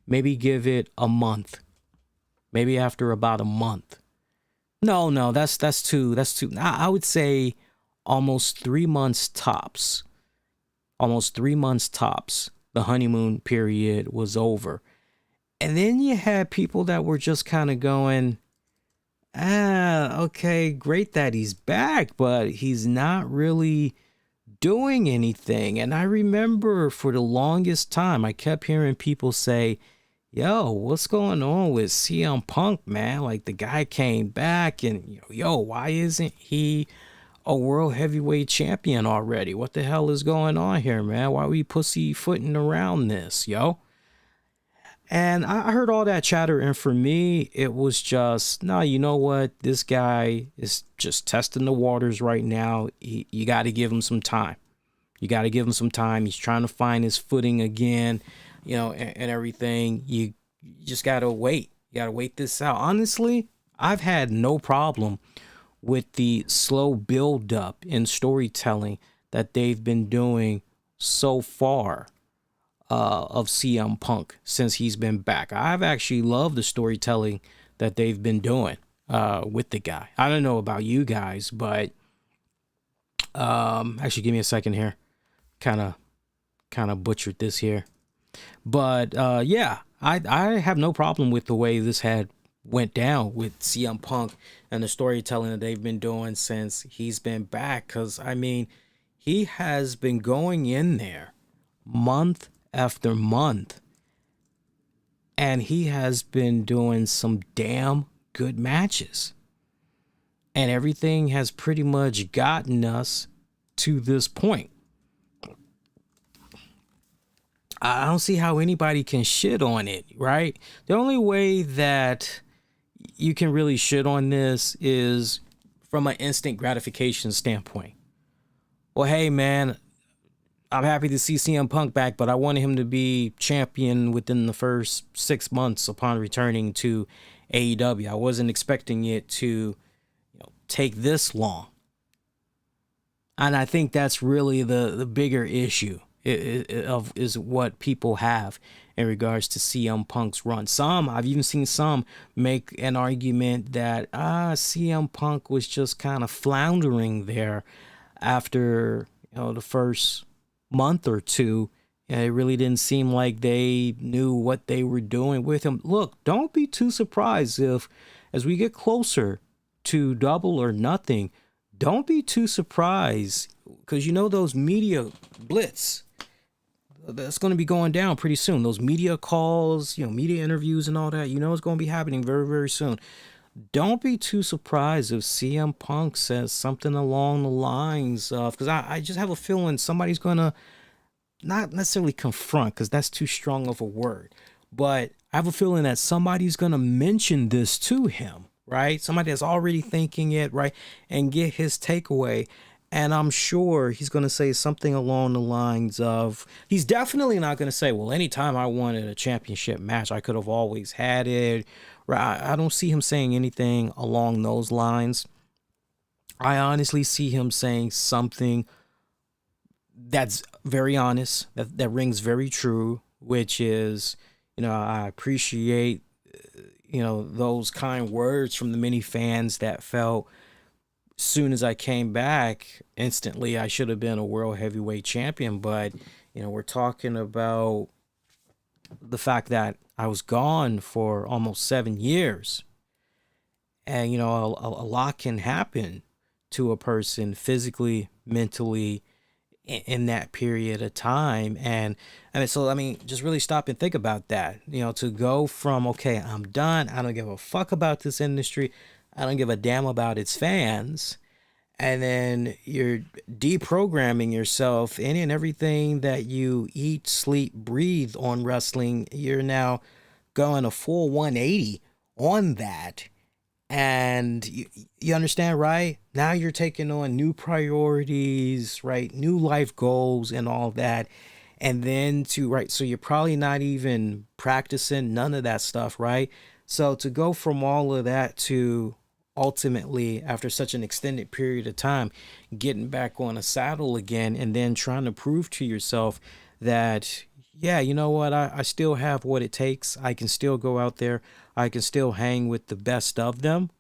maybe give it a month. Maybe after about a month. No, that's too. I would say almost 3 months tops. Almost 3 months tops. The honeymoon period was over. And then you had people that were just kind of going, okay, great that he's back, but he's not really doing anything. And I remember for the longest time, I kept hearing people say, yo, what's going on with CM Punk, man? Like, the guy came back and, yo, why isn't he a world heavyweight champion already? What the hell is going on here, man? Why are we pussyfooting around this, yo? And I heard all that chatter, and for me, it was just, no, you know what? This guy is just testing the waters right now. You got to give him some time. You got to give him some time. He's trying to find his footing again, and everything. You just got to wait. You got to wait this out. Honestly, I've had no problem with the slow build-up in storytelling that they've been doing so far of CM Punk since he's been back. I've actually loved the storytelling that they've been doing with the guy. I don't know about you guys, but actually, give me a second here. Kind of butchered this here, but yeah, I have no problem with the way this had went down with CM Punk and the storytelling that they've been doing since he's been back. Because I mean, he has been going in there month after month, and he has been doing some damn good matches, and everything has pretty much gotten us to this point. I don't see how anybody can shit on it, right? The only way that you can really shit on this is from an instant gratification standpoint. Well, hey, man, I'm happy to see CM Punk back, but I wanted him to be champion within the first 6 months upon returning to AEW. I wasn't expecting it to take this long. And I think that's really the bigger issue is what people have in regards to CM Punk's run. I've even seen some make an argument that CM Punk was just kind of floundering there after the first month or two. It really didn't seem like they knew what they were doing with him. Look, don't be too surprised if, as we get closer to Double or Nothing, don't be too surprised, because those media blitz, that's going to be going down pretty soon. Those media calls, media interviews and all that, it's going to be happening very, very soon. Don't be too surprised if CM Punk says something along the lines of, because I just have a feeling somebody's going to not necessarily confront, because that's too strong of a word, but I have a feeling that somebody's going to mention this to him, right? Somebody that's already thinking it, right? And get his takeaway. And I'm sure he's going to say something along the lines of, he's definitely not going to say, well, anytime I wanted a championship match, I could have always had it. Right? I don't see him saying anything along those lines. I honestly see him saying something that's very honest, that rings very true, which is, I appreciate, those kind words from the many fans that felt, soon as I came back, instantly I should have been a world heavyweight champion. But, we're talking about the fact that I was gone for almost 7 years. And, a lot can happen to a person physically, mentally, in that period of time. And so, just really stop and think about that. To go from, okay, I'm done, I don't give a fuck about this industry, I don't give a damn about its fans, and then you're deprogramming yourself, any and everything that you eat, sleep, breathe on wrestling. You're now going a full 180 on that. And you understand, right? Now you're taking on new priorities, right? New life goals and all that. And then so you're probably not even practicing none of that stuff, right? So to go from all of that to ultimately, after such an extended period of time, getting back on a saddle again and then trying to prove to yourself that, yeah, you know what, I still have what it takes. I can still go out there. I can still hang with the best of them.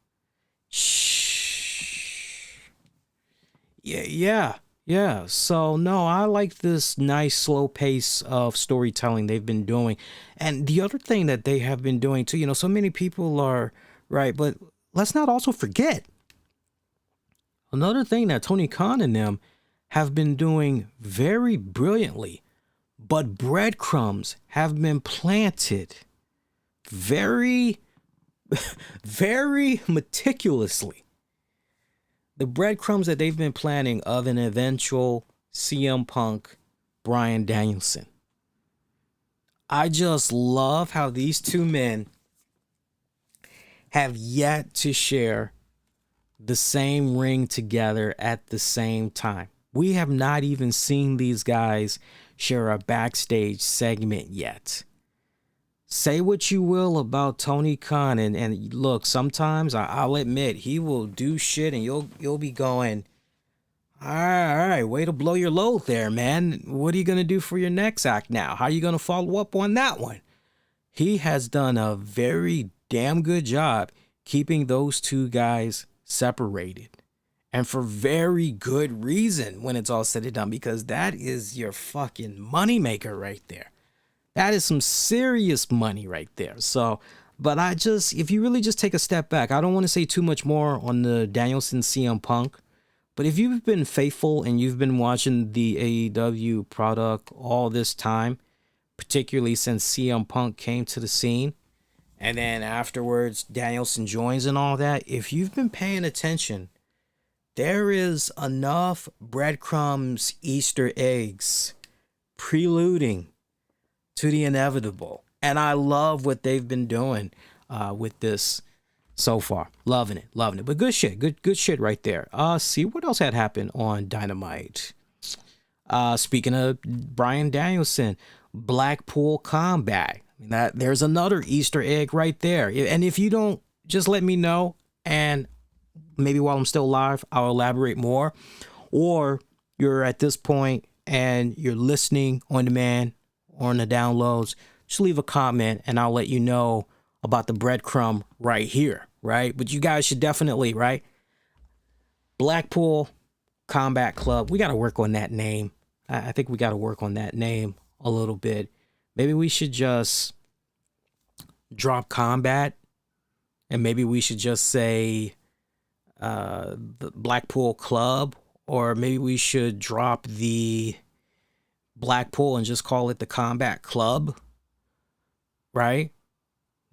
Yeah. So, no, I like this nice slow pace of storytelling they've been doing. And the other thing that they have been doing too, so many people are, right, but let's not also forget another thing that Tony Khan and them have been doing very brilliantly, but breadcrumbs have been planted very, very meticulously. The breadcrumbs that they've been planting of an eventual CM Punk, Bryan Danielson. I just love how these two men have yet to share the same ring together at the same time. We have not even seen these guys share a backstage segment yet. Say what you will about Tony Khan, and look, sometimes I'll admit he will do shit and you'll be going, all right, way to blow your load there, man. What are you going to do for your next act now? How are you going to follow up on that one? He has done a very damn good job keeping those two guys separated. And for very good reason when it's all said and done, because that is your fucking moneymaker right there. That is some serious money right there. So, but if you really just take a step back, I don't want to say too much more on the Danielson CM Punk, but if you've been faithful and you've been watching the AEW product all this time, particularly since CM Punk came to the scene, and then afterwards Danielson joins and all that, if you've been paying attention, there is enough breadcrumbs, Easter eggs, preluding to the inevitable. And I love what they've been doing with this so far. Loving it. But good shit. Good shit right there. See what else had happened on Dynamite. Speaking of Bryan Danielson, Blackpool Combat. There's another Easter egg right there. And if you don't, just let me know. And maybe while I'm still live, I'll elaborate more. Or you're at this point and you're listening on demand or on the downloads, just leave a comment and I'll let you know about the breadcrumb right here, right? But you guys should definitely, right? Blackpool Combat Club. We got to work on that name. I think we got to work on that name a little bit. Maybe we should just drop combat and maybe we should just say the Blackpool Club, or maybe we should drop the Blackpool and just call it the Combat Club, right?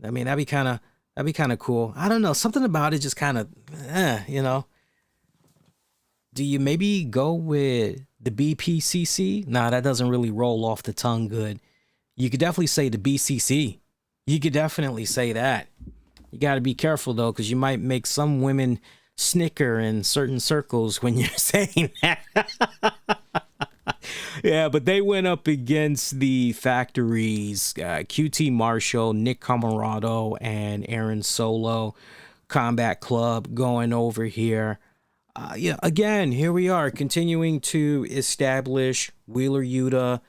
I mean, that'd be kind of cool. I don't know, something about it just kind of, you know. Do you maybe go with the BPCC? Nah, that doesn't really roll off the tongue good. You could definitely say the BCC. You could definitely say that. You got to be careful though, because you might make some women snicker in certain circles when you're saying that. Yeah, but they went up against the Factories, QT Marshall, Nick Camarado, and Aaron Solo. Combat Club going over here. Again, here we are continuing to establish Wheeler Yuta.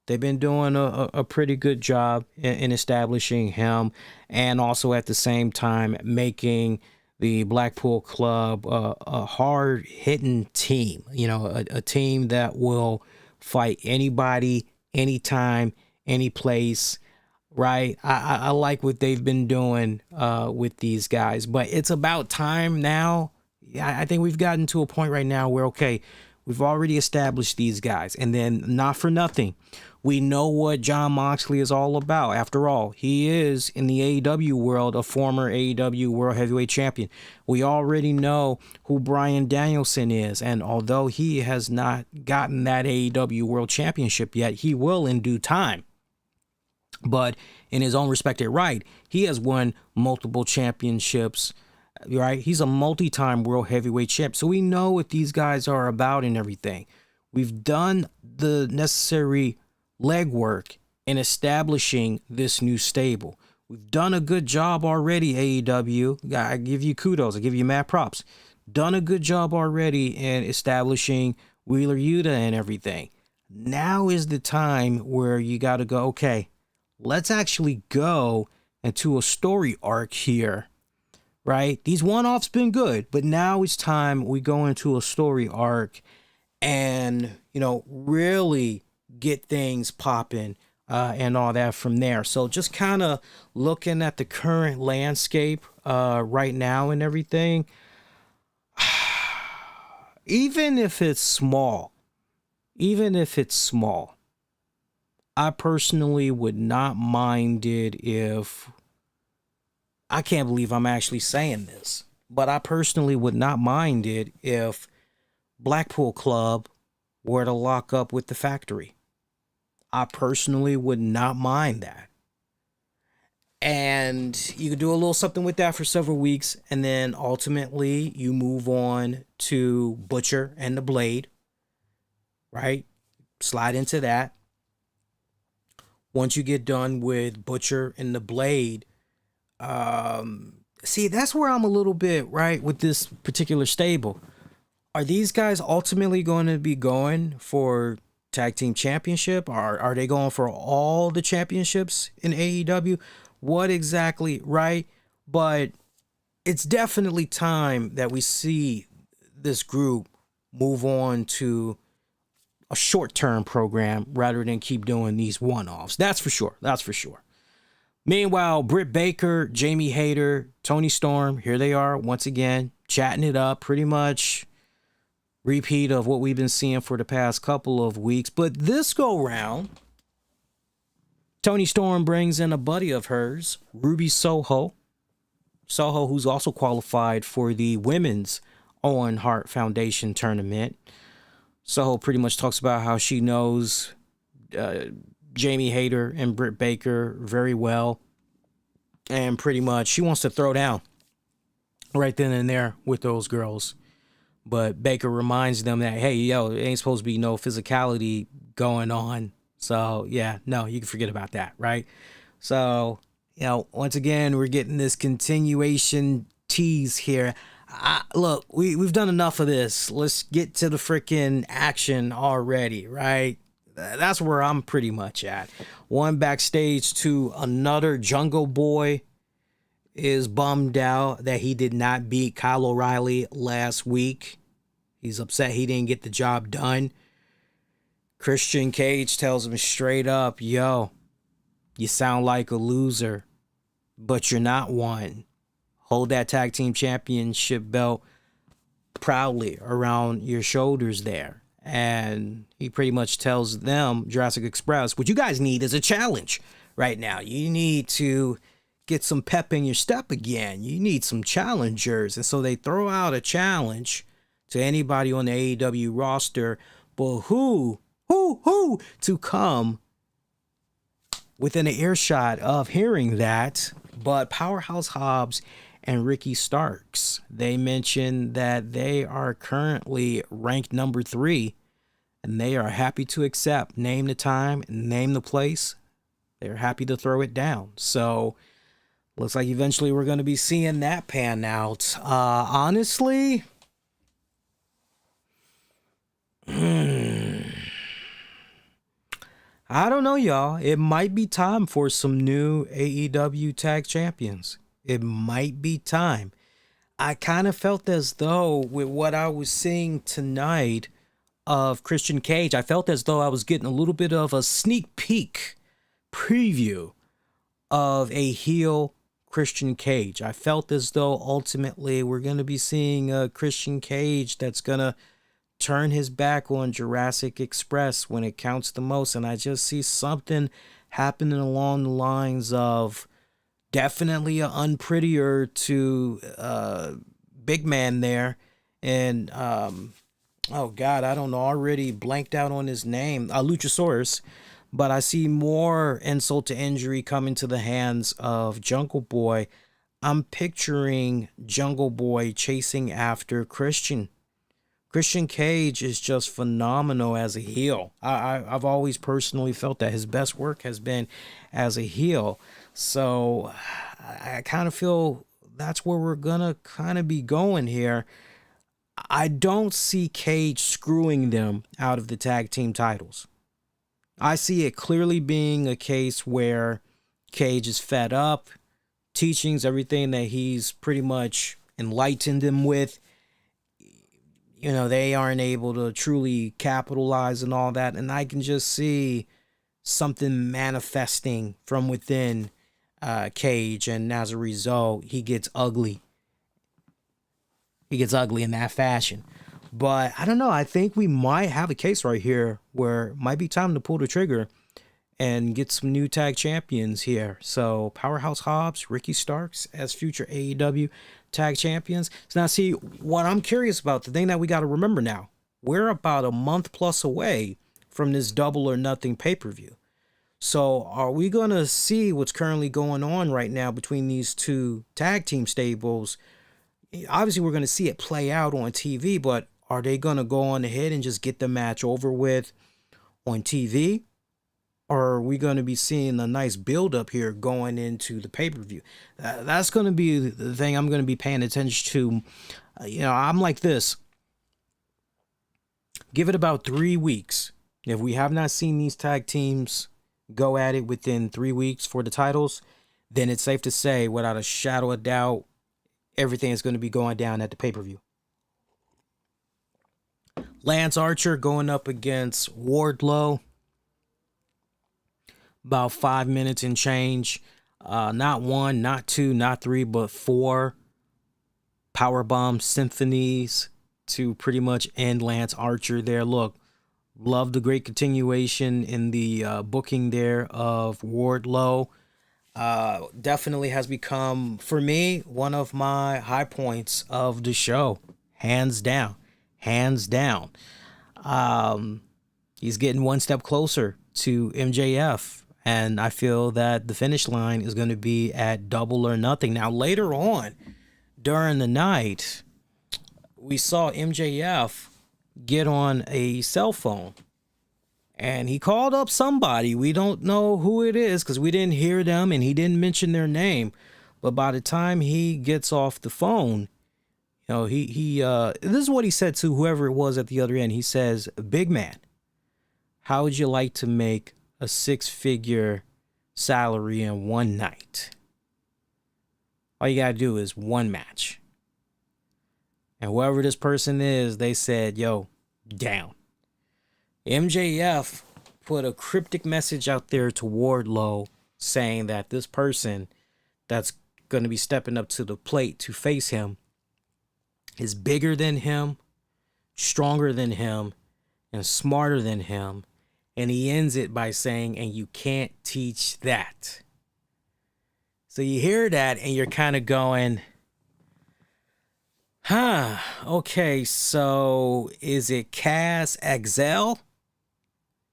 They've been doing a pretty good job in establishing him, and also at the same time making the Blackpool Club a hard-hitting team. You know, a team that will fight anybody, anytime, any place, right? I like what they've been doing with these guys, but it's about time now. I think we've gotten to a point right now where, okay, we've already established these guys, and then not for nothing, we know what Jon Moxley is all about. After all, he is, in the AEW world, a former AEW World Heavyweight Champion. We already know who Bryan Danielson is, and although he has not gotten that AEW World Championship yet, he will in due time. But in his own respected right, he has won multiple championships, right? He's a multi-time World Heavyweight Champ, so we know what these guys are about and everything. We've done the necessary legwork in establishing this new stable. We've done a good job already, AEW. I give you kudos. I give you mad props. Done a good job already in establishing Wheeler Yuta and everything. Now is the time where you got to go, okay, let's actually go into a story arc here, right? These one-offs been good, but now it's time we go into a story arc and, you know, really get things popping and all that from there. So just kind of looking at the current landscape right now and everything, even if it's small, even if it's small, I personally would not mind it if, I can't believe I'm actually saying this, but I personally would not mind it if Blackpool Club were to lock up with the Factory. I personally would not mind that. And you could do a little something with that for several weeks, and then ultimately you move on to Butcher and the Blade, right? Slide into that. Once you get done with Butcher and the Blade, see, that's where I'm a little bit, right, with this particular stable. Are these guys ultimately going to be going for tag team championship? Are they going for all the championships in AEW? What exactly, right? But it's definitely time that we see this group move on to a short-term program rather than keep doing these one-offs. That's for sure. That's for sure. Meanwhile, Britt Baker, Jamie Hayter, Toni Storm, here they are once again, chatting it up, pretty much repeat of what we've been seeing for the past couple of weeks. But this go round, Toni Storm brings in a buddy of hers, Ruby Soho. Soho, who's also qualified for the Women's Owen Hart Foundation tournament. Soho pretty much talks about how she knows Jamie Hayter and Britt Baker very well. And pretty much she wants to throw down right then and there with those girls. But Baker reminds them that, hey, yo, it ain't supposed to be no physicality going on. So, yeah, no, you can forget about that, right? So, once again, we're getting this continuation tease here. Look, we've done enough of this. Let's get to the freaking action already, right? That's where I'm pretty much at. One backstage to another. Jungle Boy is bummed out that he did not beat Kyle O'Reilly last week. He's upset he didn't get the job done. Christian Cage tells him straight up, yo, you sound like a loser, but you're not one. Hold that tag team championship belt proudly around your shoulders there. And he pretty much tells them, Jurassic Express, what you guys need is a challenge right now. You need to get some pep in your step again. You need some challengers. And so they throw out a challenge to anybody on the AEW roster, but who to come within an earshot of hearing that but Powerhouse Hobbs and Ricky Starks. They mentioned that they are currently ranked number 3, and they are happy to accept. Name the time, name the place. They're happy to throw it down. So looks like eventually we're going to be seeing that pan out. Honestly, I don't know, y'all. It might be time for some new AEW tag champions. It might be time. I kind of felt as though with what I was seeing tonight of Christian Cage, I felt as though I was getting a little bit of a sneak peek preview of a heel Christian Cage. I felt as though ultimately we're going to be seeing a Christian Cage that's going to turn his back on Jurassic Express when it counts the most. And I just see something happening along the lines of definitely an unprettier to big man there. And, oh God, I don't know, already blanked out on his name, Luchasaurus. But I see more insult to injury coming to the hands of Jungle Boy. I'm picturing Jungle Boy chasing after Christian. Christian Cage is just phenomenal as a heel. I've always personally felt that his best work has been as a heel. So I kind of feel that's where we're going to kind of be going here. I don't see Cage screwing them out of the tag team titles. I see it clearly being a case where Cage is fed up, teachings, everything that he's pretty much enlightened them with. You know, they aren't able to truly capitalize and all that. And I can just see something manifesting from within Cage. And as a result, he gets ugly. He gets ugly in that fashion. But I don't know. I think we might have a case right here where it might be time to pull the trigger and get some new tag champions here. So Powerhouse Hobbs, Ricky Starks as future AEW tag champions. So now see, what I'm curious about, the thing that we got to remember now, we're about a month plus away from this Double or Nothing pay-per-view. So are we going to see what's currently going on right now between these two tag team stables? Obviously, we're going to see it play out on TV, but are they going to go on ahead and just get the match over with on TV? Or are we going to be seeing a nice build-up here going into the pay-per-view? That's going to be the thing I'm going to be paying attention to. I'm like this. Give it about 3 weeks. If we have not seen these tag teams go at it within 3 weeks for the titles, then it's safe to say, without a shadow of doubt, everything is going to be going down at the pay-per-view. Lance Archer going up against Wardlow. About 5 minutes and change. Not 1, not 2, not 3, but 4 powerbomb symphonies to pretty much end Lance Archer there. Look, love the great continuation in the booking there of Wardlow. Definitely has become, for me, one of my high points of the show. Hands down. Hands down. He's getting one step closer to MJF. And I feel that the finish line is going to be at Double or Nothing. Now, later on, during the night, we saw MJF get on a cell phone. And he called up somebody. We don't know who it is because we didn't hear them and he didn't mention their name. But by the time he gets off the phone, this is what he said to whoever it was at the other end. He says, "Big man, how would you like to make a 6-figure salary in one night? All you got to do is one match." And whoever this person is, they said, "Yo, down." MJF put a cryptic message out there to Wardlow saying that this person that's going to be stepping up to the plate to face him is bigger than him, stronger than him, and smarter than him. And he ends it by saying, "And you can't teach that." So you hear that and you're kind of going, okay, so is it Kaz Axel?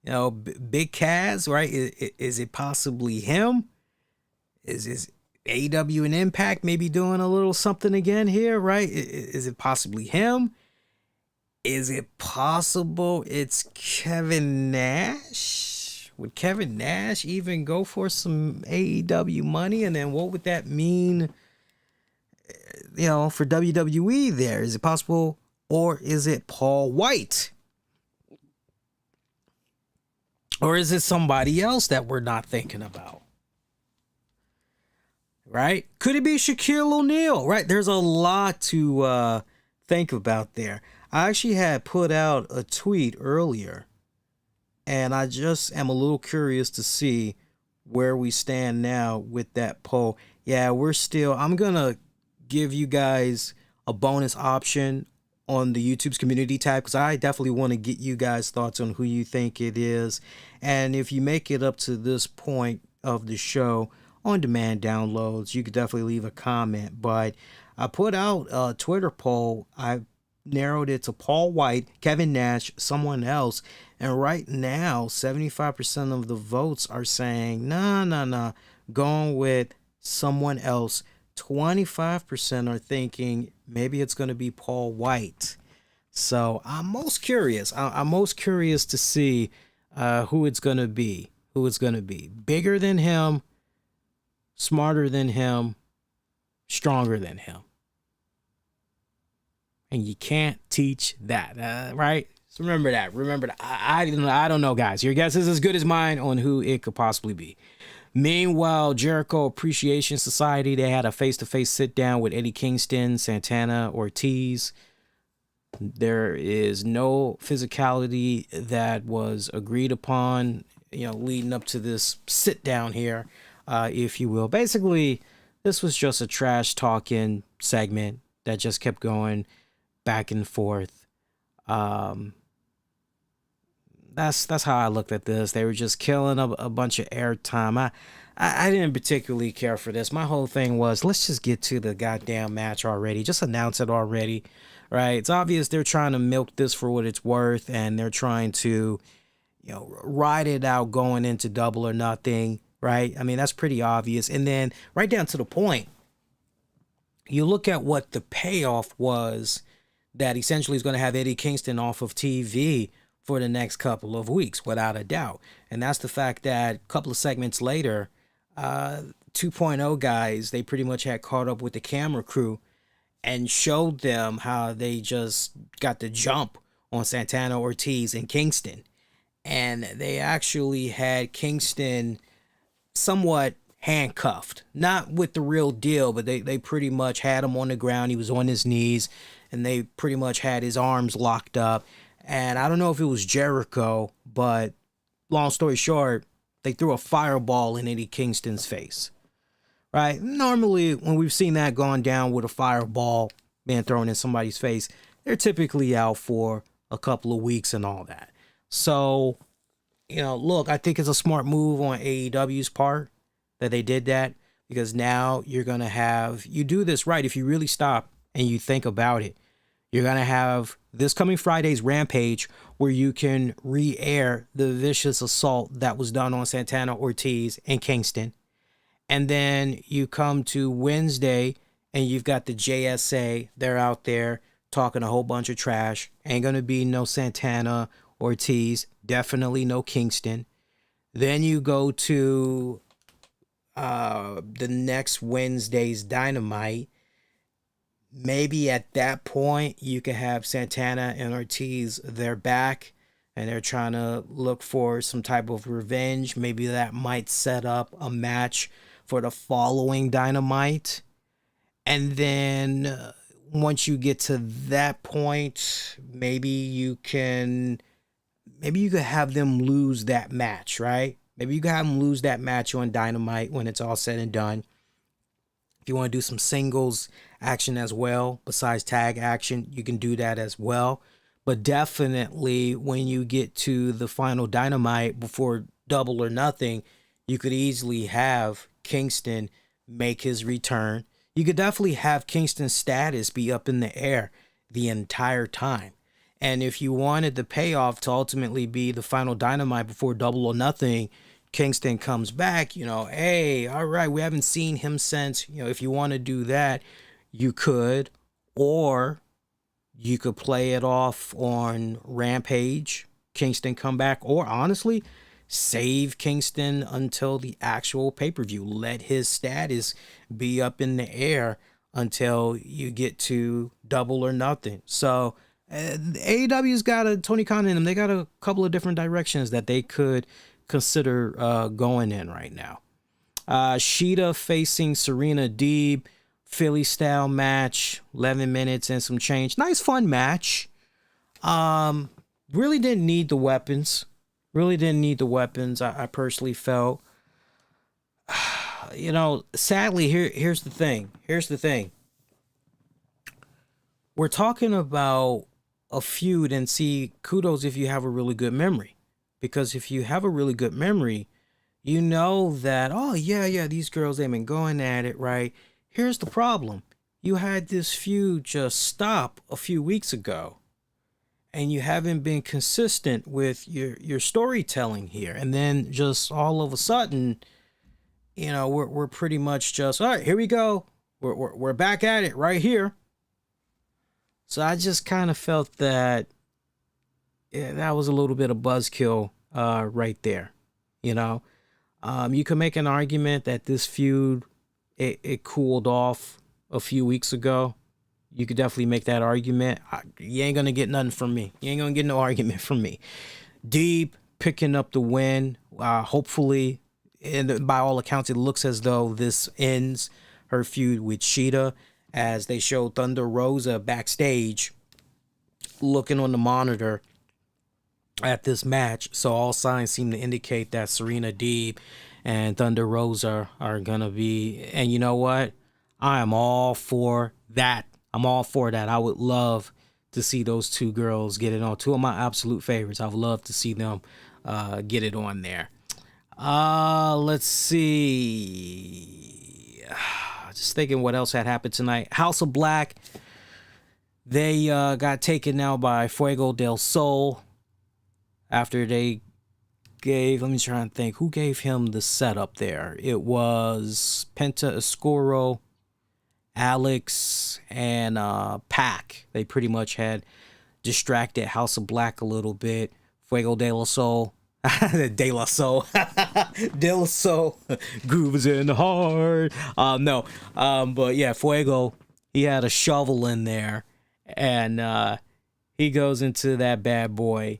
Big Kaz, right? Is it possibly him? Is AEW and Impact maybe doing a little something again here, right? Is it possibly him? Is it possible it's Kevin Nash? Would Kevin Nash even go for some AEW money? And then what would that mean, for WWE there? Is it possible? Or is it Paul White? Or is it somebody else that we're not thinking about? Right? Could it be Shaquille O'Neal? Right? There's a lot to think about there. I actually had put out a tweet earlier, and I just am a little curious to see where we stand now with that poll. Yeah, I'm going to give you guys a bonus option on the YouTube's community tab because I definitely want to get you guys' thoughts on who you think it is. And if you make it up to this point of the show, on-demand downloads, you could definitely leave a comment. But I put out a Twitter poll. I narrowed it to Paul White, Kevin Nash, someone else. And right now, 75% of the votes are saying, nah, going with someone else. 25% are thinking maybe it's going to be Paul White. So I'm most curious. I'm most curious to see who it's going to be. Who it's going to be. Bigger than him, smarter than him, stronger than him. And you can't teach that, right? So remember that. I don't know, guys. Your guess is as good as mine on who it could possibly be. Meanwhile, Jericho Appreciation Society, they had a face-to-face sit-down with Eddie Kingston, Santana, Ortiz. There is no physicality that was agreed upon, leading up to this sit-down here, if you will. Basically, this was just a trash-talking segment that just kept going back and forth. Um, that's how I looked at this. They were just killing a bunch of airtime. I didn't particularly care for this. My whole thing was, let's just get to the goddamn match already. Just announce it already, right? It's obvious they're trying to milk this for what it's worth, and they're trying to, ride it out going into Double or Nothing, right? I mean, that's pretty obvious. And then right down to the point, you look at what the payoff was that essentially is going to have Eddie Kingston off of TV for the next couple of weeks, without a doubt. And that's the fact that a couple of segments later, 2.0 guys, they pretty much had caught up with the camera crew and showed them how they just got the jump on Santana, Ortiz, and Kingston. And they actually had Kingston somewhat handcuffed, not with the real deal, but they pretty much had him on the ground. He was on his knees, and they pretty much had his arms locked up. And I don't know if it was Jericho, but long story short, they threw a fireball in Eddie Kingston's face, right? Normally, when we've seen that gone down with a fireball being thrown in somebody's face, they're typically out for a couple of weeks and all that. So, look, I think it's a smart move on AEW's part that they did that, because now you're going to have, you do this right, if you really stop and you think about it, you're going to have this coming Friday's Rampage where you can re-air the vicious assault that was done on Santana, Ortiz, and Kingston. And then you come to Wednesday and you've got the JSA. They're out there talking a whole bunch of trash. Ain't going to be no Santana, Ortiz, definitely no Kingston. Then you go to the next Wednesday's Dynamite. Maybe at that point you could have Santana and Ortiz, they're back and they're trying to look for some type of revenge. Maybe that might set up a match for the following Dynamite. And then once you get to that point, maybe you could have them lose that match, right? Maybe you can have them lose that match on Dynamite when it's all said and done. If you want to do some singles action as well, besides tag action, you can do that as well. But definitely when you get to the final Dynamite before Double or Nothing, you could easily have Kingston make his return. You could definitely have Kingston's status be up in the air the entire time. And if you wanted the payoff to ultimately be the final Dynamite before Double or Nothing, Kingston comes back, hey, all right, we haven't seen him since, if you want to do that, you could, or you could play it off on Rampage, Kingston come back, or honestly, save Kingston until the actual pay-per-view. Let his status be up in the air until you get to Double or Nothing. So AEW's got Tony Khan in them. They got a couple of different directions that they could consider going in right now. Sheeta facing Serena Deeb, Philly style match, 11 minutes and some change. Nice fun match. Really didn't need the weapons. I personally felt. Sadly, here's the thing. We're talking about a feud, and see, kudos if you have a really good memory. Because if you have a really good memory, you know that, oh, yeah, these girls, they've been going at it, right? Here's the problem. You had this feud just stop a few weeks ago, and you haven't been consistent with your storytelling here. And then just all of a sudden, we're pretty much just, all right, here we go. We're back at it right here. So I just kind of felt that that was a little bit of buzzkill right there. You can make an argument that this feud, it cooled off a few weeks ago. You could definitely make that argument. You ain't going to get nothing from me. You ain't going to get no argument from me. Deep picking up the win. Hopefully, and by all accounts, it looks as though this ends her feud with Sheeta, as they show Thunder Rosa backstage looking on the monitor at this match. So all signs seem to indicate that Serena Deeb and Thunder Rosa are going to be, and you know what? I am all for that. I would love to see those two girls get it on. Two of my absolute favorites. I would love to see them get it on there. Let's see. Just thinking what else had happened tonight. House of Black. They got taken now by Fuego del Sol after they gave, let me try and think, who gave him the setup there? It was Penta Oscuro, Alex, and Pac. They pretty much had distracted House of Black a little bit. Fuego de la Sol. De la Soul. De la Soul. Grooves in the heart. But yeah, Fuego, he had a shovel in there. And he goes into that bad boy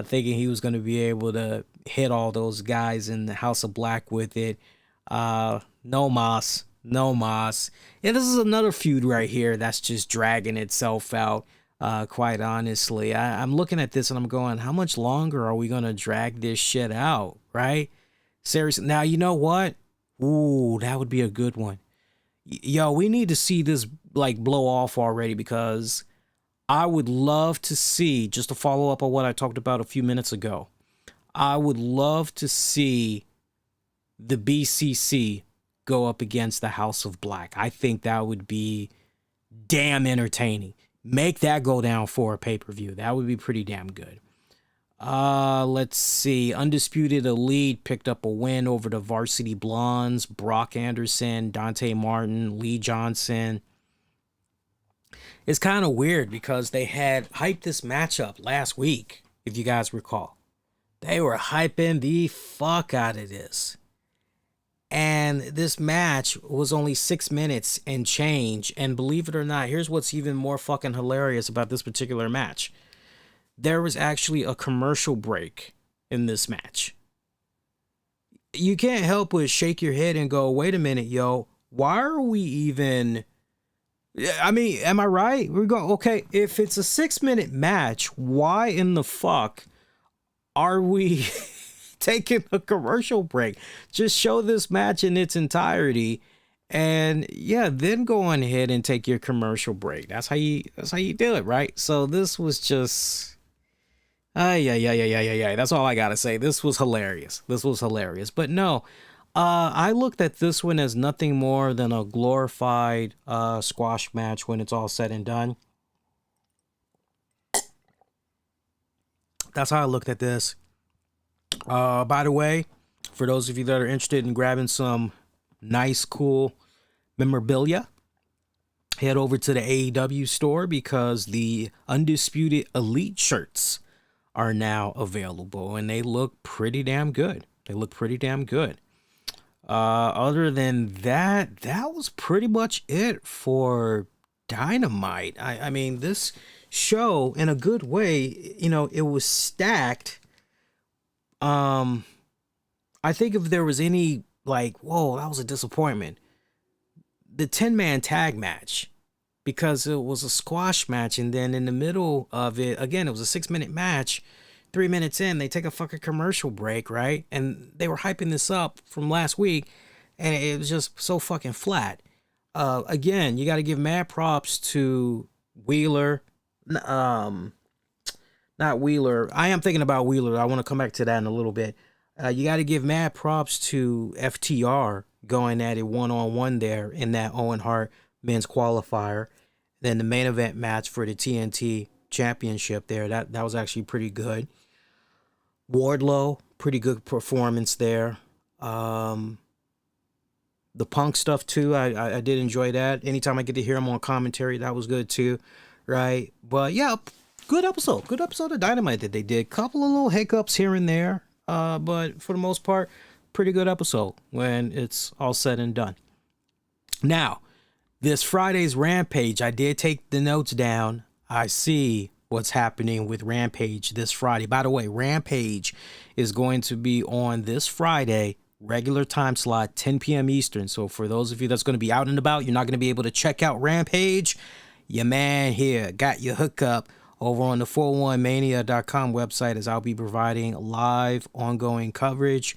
thinking he was going to be able to hit all those guys in the House of Black with it. No mas. And this is another feud right here that's just dragging itself out, quite honestly. I'm looking at this and I'm going, how much longer are we going to drag this shit out, right? Seriously. Now, you know what? Ooh, that would be a good one. Yo, we need to see this like blow off already, because I would love to see, just to follow up on what I talked about a few minutes ago, I would love to see the BCC go up against the House of Black. I think that would be damn entertaining. Make that go down for a pay-per-view. That would be pretty damn good. Let's see. Undisputed Elite picked up a win over the Varsity Blondes. Brock Anderson, Dante Martin, Lee Johnson. It's kind of weird because they had hyped this matchup last week, if you guys recall. They were hyping the fuck out of this. And this match was only 6 minutes and change. And believe it or not, here's what's even more fucking hilarious about this particular match. There was actually a commercial break in this match. You can't help but shake your head and go, wait a minute, yo, why are we even... I mean, am I right? We're going, okay, if it's a 6-minute match, why in the fuck are we taking a commercial break? Just show this match in its entirety, and yeah, then go on ahead and take your commercial break. That's how you do it, right? So this was just, yeah. That's all I gotta say. This was hilarious. But no, I looked at this one as nothing more than a glorified squash match when it's all said and done. That's how I looked at this. By the way, for those of you that are interested in grabbing some nice, cool memorabilia, head over to the AEW store, because the Undisputed Elite shirts are now available and they look pretty damn good. Other than that, that was pretty much it for Dynamite. I mean, this show, in a good way, you know, it was stacked. I think if there was any, like, whoa, that was a disappointment, the 10-man tag match, because it was a squash match, and then in the middle of it, again, it was a 6-minute match. 3 minutes in, they take a fucking commercial break, right? And they were hyping this up from last week, and it was just so fucking flat. Again, you got to give mad props to Wheeler. Not Wheeler. I am thinking about Wheeler. I want to come back to that in a little bit. You got to give mad props to FTR going at it one-on-one there in that Owen Hart men's qualifier. Then the main event match for the TNT Championship there, that was actually pretty good. Wardlow, pretty good performance there. The Punk stuff too, I did enjoy that. Anytime I get to hear him on commentary, that was good too, right? But yeah, good episode of Dynamite that they did. Couple of little hiccups here and there, but for the most part, pretty good episode when it's all said and done. Now, this Friday's Rampage, I did take the notes down. I see what's happening with Rampage this Friday. By the way, Rampage is going to be on this Friday, regular time slot, 10 p.m. Eastern. So for those of you that's going to be out and about, you're not going to be able to check out Rampage, your man here got your hookup over on the 401mania.com website, as I'll be providing live ongoing coverage.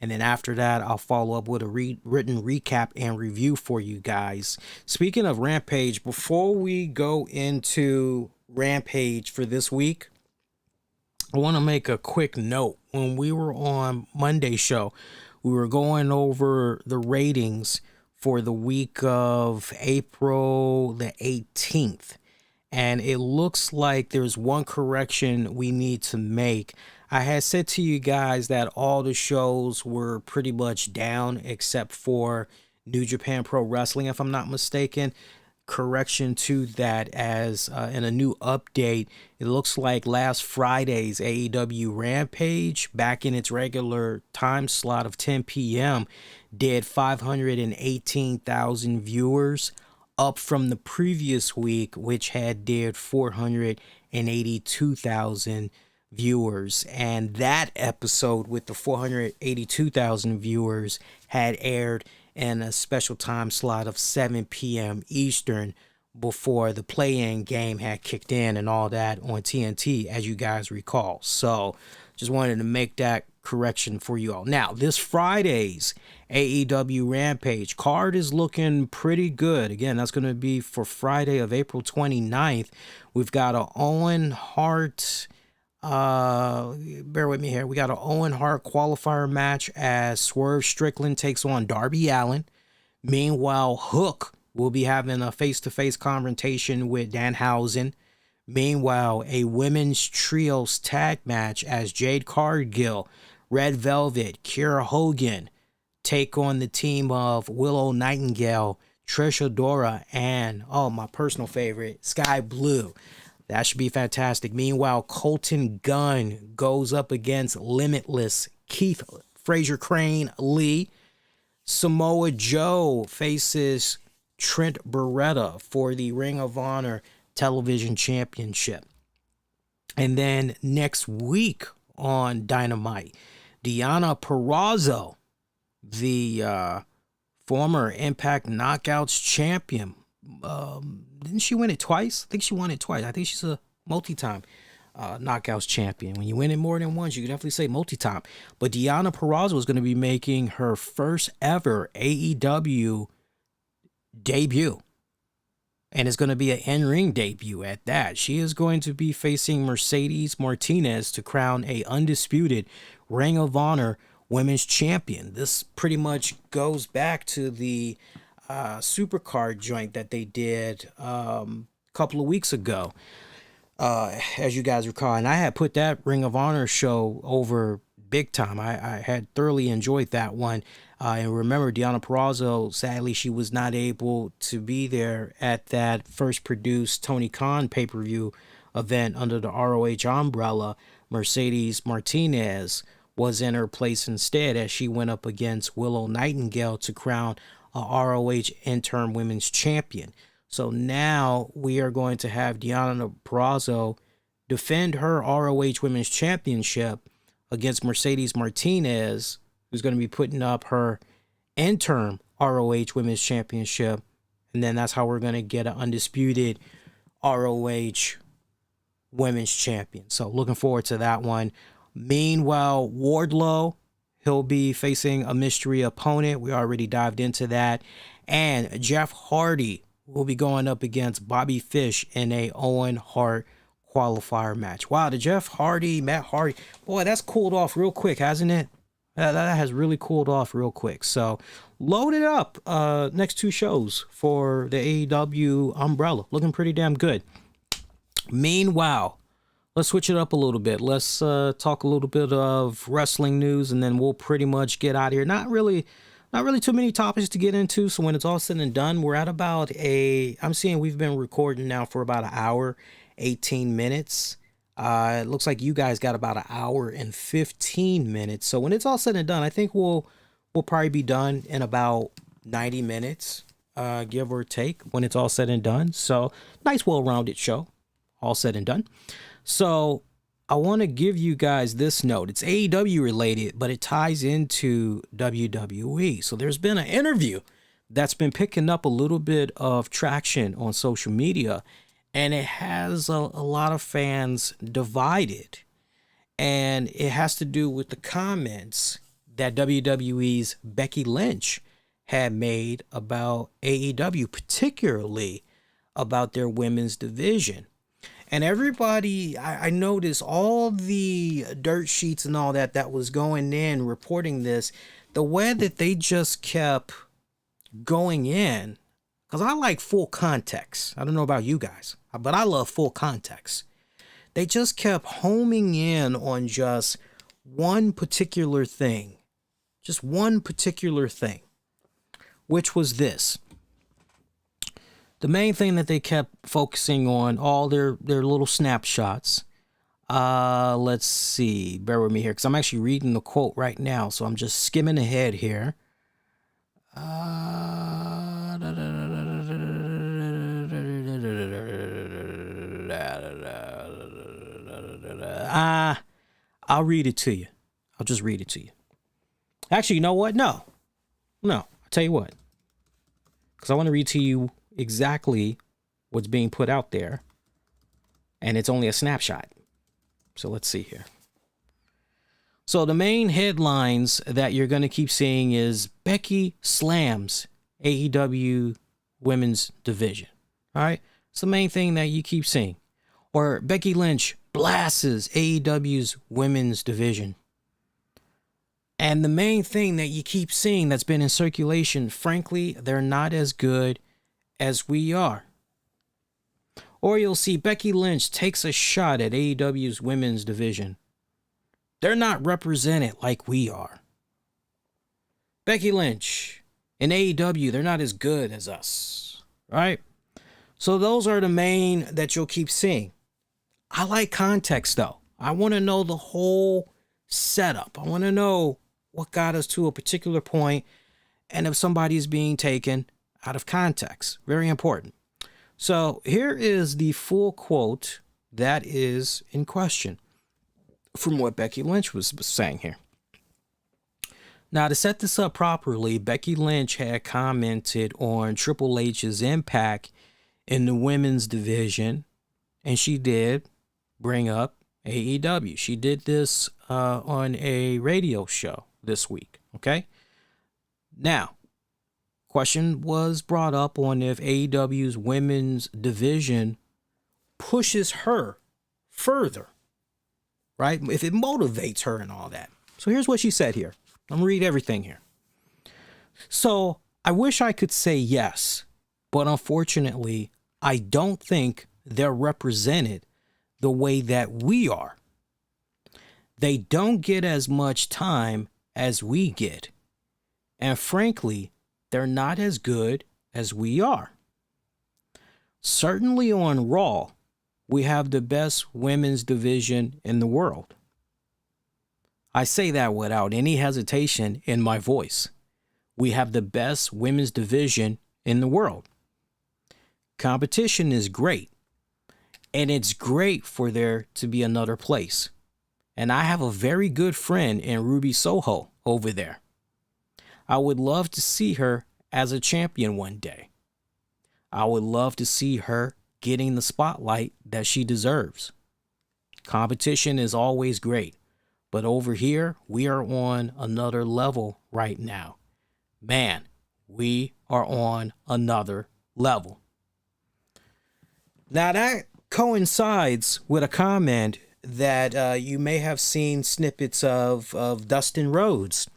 And then after that, I'll follow up with a written recap and review for you guys. Speaking of Rampage, before we go into Rampage for this week, I want to make a quick note. When we were on Monday's show, we were going over the ratings for the week of April the 18th. And it looks like there's one correction we need to make. I had said to you guys that all the shows were pretty much down except for New Japan Pro Wrestling, if I'm not mistaken. Correction to that, as in a new update, it looks like last Friday's AEW Rampage, back in its regular time slot of 10 p.m., did 518,000 viewers, up from the previous week, which had did 482,000 viewers. And that episode with the 482,000 viewers had aired in a special time slot of 7 p.m. Eastern, before the play-in game had kicked in and all that on TNT, as you guys recall. So just wanted to make that correction for you all. Now, this Friday's AEW Rampage card is looking pretty good. Again, that's going to be for Friday of April 29th. We've got a Owen Hart... bear with me here. We got an Owen Hart qualifier match as Swerve Strickland takes on Darby Allin. Meanwhile, Hook will be having a face-to-face confrontation with Danhausen. Meanwhile, a women's trios tag match as Jade Cargill, Red Velvet, Kiera Hogan take on the team of Willow Nightingale, Trish Adora, and, my personal favorite, Sky Blue. That should be fantastic. Meanwhile, Colton Gunn goes up against Limitless Keith Fraser Crane Lee. Samoa Joe faces Trent Beretta for the Ring of Honor Television Championship. And then next week on Dynamite, Deonna Purrazzo, the former Impact Knockouts champion, didn't she win it twice? I think she won it twice. I think she's a multi-time Knockouts champion. When you win it more than once, you can definitely say multi-time. But Deonna Purrazzo is going to be making her first ever AEW debut. And it's going to be an in-ring debut at that. She is going to be facing Mercedes Martinez to crown a undisputed Ring of Honor Women's Champion. This pretty much goes back to the Supercard joint that they did a couple of weeks ago, as you guys recall. And I had put that Ring of Honor show over big time. I had thoroughly enjoyed that one. And remember, Deonna Purrazzo, sadly, she was not able to be there at that first produced Tony Khan pay-per-view event under the ROH umbrella. Mercedes Martinez was in her place instead, as she went up against Willow Nightingale to crown a ROH interim women's champion. So now we are going to have Deonna Purrazzo defend her ROH women's championship against Mercedes Martinez, who's going to be putting up her interim ROH women's championship. And then that's how we're going to get an undisputed ROH women's champion. So looking forward to that one. Meanwhile, Wardlow, he'll be facing a mystery opponent. We already dived into that. And Jeff Hardy will be going up against Bobby Fish in a Owen Hart qualifier match. Wow, the Jeff Hardy, Matt Hardy, boy, that's cooled off real quick, hasn't it? That has really cooled off real quick. So load it up. Next two shows for the AEW umbrella. Looking pretty damn good. Meanwhile, let's switch it up a little bit. Let's talk a little bit of wrestling news, and then we'll pretty much get out of here. Not really too many topics to get into. So when it's all said and done, we're at about I'm seeing we've been recording now for about an hour, 18 minutes. It looks like you guys got about an hour and 15 minutes. So when it's all said and done, I think we'll probably be done in about 90 minutes, give or take, when it's all said and done. So nice, well-rounded show, all said and done. So I want to give you guys this note. It's AEW related, but it ties into WWE. So there's been an interview that's been picking up a little bit of traction on social media, and it has a lot of fans divided. And it has to do with the comments that WWE's Becky Lynch had made about AEW, particularly about their women's division. And everybody, I noticed all the dirt sheets and all that was going in reporting this, the way that they just kept going in, because I like full context. I don't know about you guys, but I love full context. They just kept homing in on just one particular thing, which was this. The main thing that they kept focusing on, all their little snapshots. Let's see. Bear with me here, because I'm actually reading the quote right now, so I'm just skimming ahead here. I'll read it to you. I'll just read it to you. Actually, you know what? No. I'll tell you what. Because I want to read to you exactly what's being put out there. And it's only a snapshot. So let's see here. So the main headlines that you're going to keep seeing is Becky slams AEW Women's division. All right. It's the main thing that you keep seeing. Or Becky Lynch blasts AEW's Women's division. And the main thing that you keep seeing that's been in circulation, frankly, they're not as good as we are. Or you'll see Becky Lynch takes a shot at AEW's Women's division. They're not represented like we are. Becky Lynch and AEW, they're not as good as us, right? So those are the main that you'll keep seeing. I like context, though. I want to know the whole setup. I want to know what got us to a particular point and if somebody's being taken out of context. Very important. So here is the full quote that is in question from what Becky Lynch was saying here. Now, to set this up properly, Becky Lynch had commented on Triple H's impact in the women's division, and she did bring up AEW. She did this on a radio show this week, okay? Now, question was brought up on if AEW's women's division pushes her further, right? If it motivates her and all that. So here's what she said here. I'm going to read everything here. So I wish I could say yes, but unfortunately, I don't think they're represented the way that we are. They don't get as much time as we get. And frankly, they're not as good as we are. Certainly on Raw, we have the best women's division in the world. I say that without any hesitation in my voice. We have the best women's division in the world. Competition is great. And it's great for there to be another place. And I have a very good friend in Ruby Soho over there. I would love to see her as a champion one day. I would love to see her getting the spotlight that she deserves. Competition is always great. But over here, we are on another level right now. Man, we are on another level. Now that coincides with a comment that you may have seen snippets of Dustin Rhodes.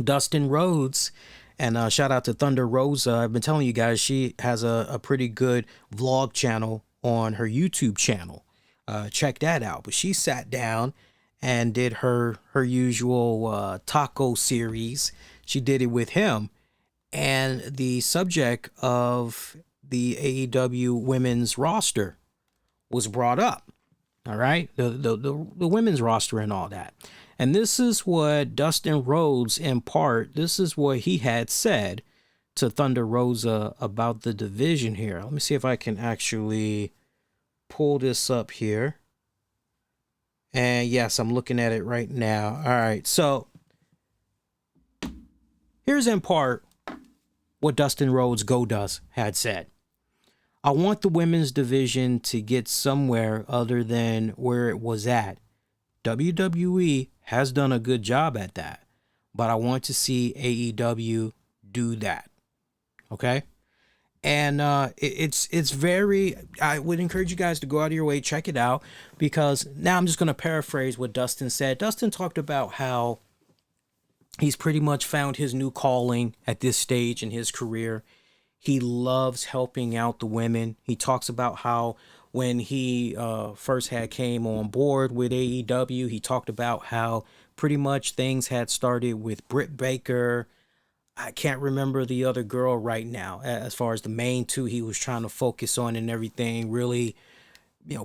Dustin Rhodes, and shout out to Thunder Rosa. I've been telling you guys she has a pretty good vlog channel on her YouTube channel. Check that out. But she sat down and did her usual taco series. She did it with him. And the subject of the AEW women's roster was brought up. All right. The women's roster and all that. And this is what Dustin Rhodes, in part, this is what he had said to Thunder Rosa about the division here. Let me see if I can actually pull this up here. And yes, I'm looking at it right now. All right. So here's in part what Dustin Rhodes Goldust had said. I want the women's division to get somewhere other than where it was at. WWE has done a good job at that, but I want to see AEW do that. Okay? And it's very, I would encourage you guys to go out of your way, check it out, because now I'm just going to paraphrase what Dustin said. Dustin talked about how he's pretty much found his new calling at this stage in his career. He loves helping out the women. He talks about how when he first came on board with AEW, he talked about how pretty much things had started with Britt Baker. I can't remember the other girl right now, as far as the main two he was trying to focus on and everything, really,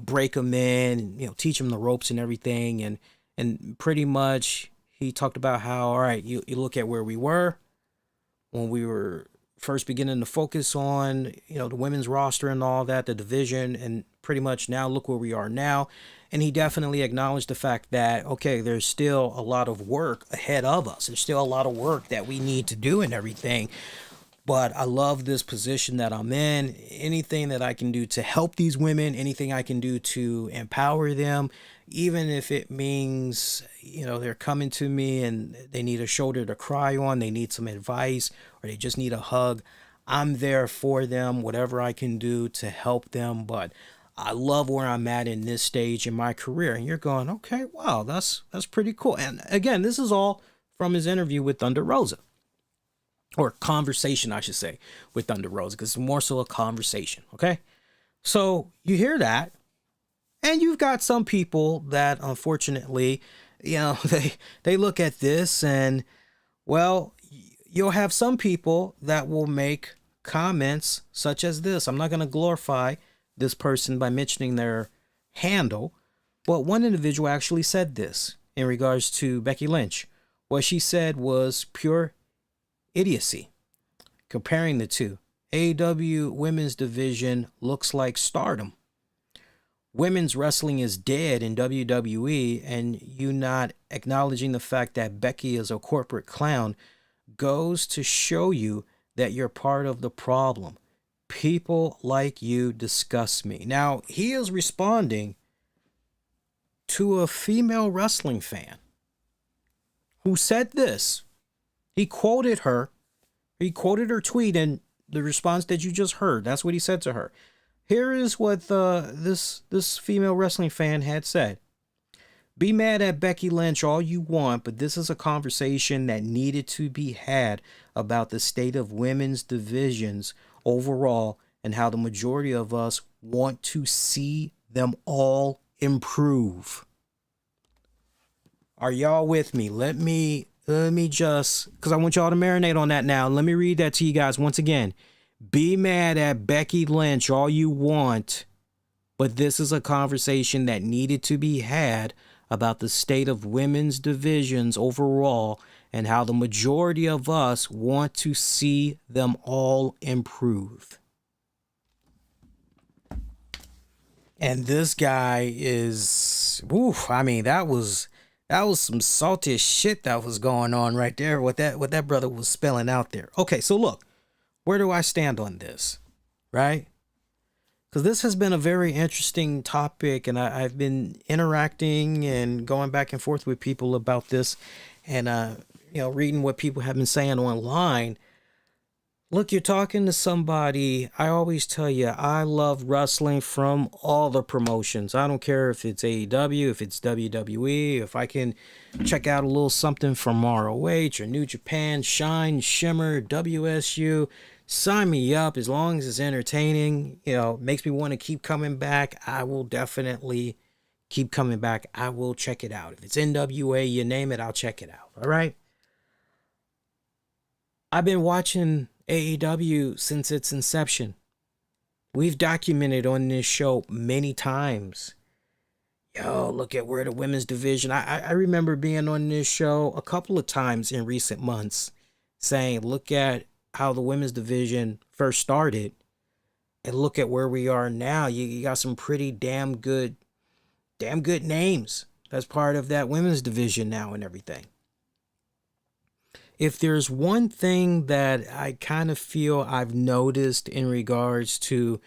break them in and, teach them the ropes and everything. And pretty much he talked about how, all right, you look at where we were when we were first beginning to focus on, the women's roster and all that, the division, and pretty much now look where we are now. And he definitely acknowledged the fact that, okay, there's still a lot of work ahead of us. There's still a lot of work that we need to do and everything. But I love this position that I'm in. Anything that I can do to help these women, anything I can do to empower them, even if it means, they're coming to me and they need a shoulder to cry on, they need some advice, or they just need a hug, I'm there for them, whatever I can do to help them. But I love where I'm at in this stage in my career. And you're going, okay, wow, that's pretty cool. And again, this is all from his interview with Thunder Rosa. Or conversation, I should say, with Thunder Rosa, because it's more so a conversation, okay? So you hear that, and you've got some people that, unfortunately, they look at this and, well, you'll have some people that will make comments such as this. I'm not going to glorify this person by mentioning their handle, but one individual actually said this in regards to Becky Lynch. What she said was pure idiocy. Comparing the two, AEW Women's Division looks like Stardom. Women's wrestling is dead in WWE, and you not acknowledging the fact that Becky is a corporate clown goes to show you that you're part of the problem. People like you disgust me. Now, he is responding to a female wrestling fan who said this. He quoted her tweet, and the response that you just heard, that's what he said to her. Here is what this female wrestling fan had said. Be mad at Becky Lynch all you want, but this is a conversation that needed to be had about the state of women's divisions overall and how the majority of us want to see them all improve. Are y'all with me? Let me just, because I want y'all to marinate on that now. Let me read that to you guys once again. Be mad at Becky Lynch all you want, but this is a conversation that needed to be had about the state of women's divisions overall and how the majority of us want to see them all improve. And this guy is, that was some salty shit that was going on right there. What that brother was spelling out there. Okay, so look, where do I stand on this, right? Because this has been a very interesting topic, and I've been interacting and going back and forth with people about this, and reading what people have been saying online. Look, you're talking to somebody. I always tell you, I love wrestling from all the promotions. I don't care if it's AEW, if it's WWE, if I can check out a little something from ROH or New Japan, Shine, Shimmer, WSU. Sign me up as long as it's entertaining. Makes me want to keep coming back. I will definitely keep coming back. I will check it out. If it's NWA, you name it, I'll check it out. All right? I've been watching AEW since its inception. We've documented on this show many times. Look at where the women's division. I remember being on this show a couple of times in recent months saying, look at how the women's division first started and look at where we are now. You got some pretty damn good names as part of that women's division now and everything. If there's one thing that I kind of feel I've noticed in regards to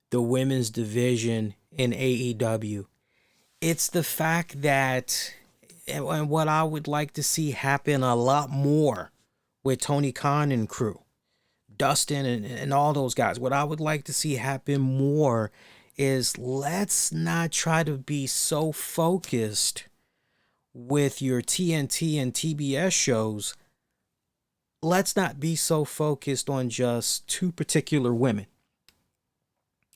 the women's division in AEW, it's the fact that, and what I would like to see happen a lot more with Tony Khan and crew, Dustin and all those guys. What I would like to see happen more is let's not try to be so focused with your TNT and TBS shows. Let's not be so focused on just two particular women.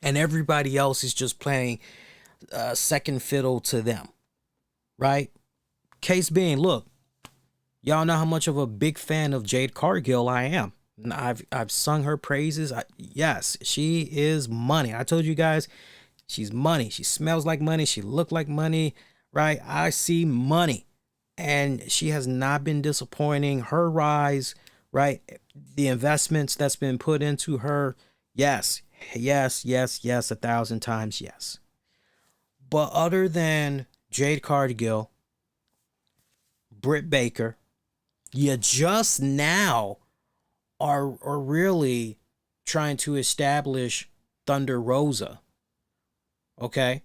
And everybody else is just playing second fiddle to them. Right? Case being, look, y'all know how much of a big fan of Jade Cargill I am. I've sung her praises. Yes, she is money. I told you guys, she's money. She smells like money. She looked like money, right? I see money. And she has not been disappointing. Her rise, right? The investments that's been put into her, yes, 1,000 times yes. But other than Jade Cargill, Britt Baker, you just now are really trying to establish Thunder Rosa. Okay?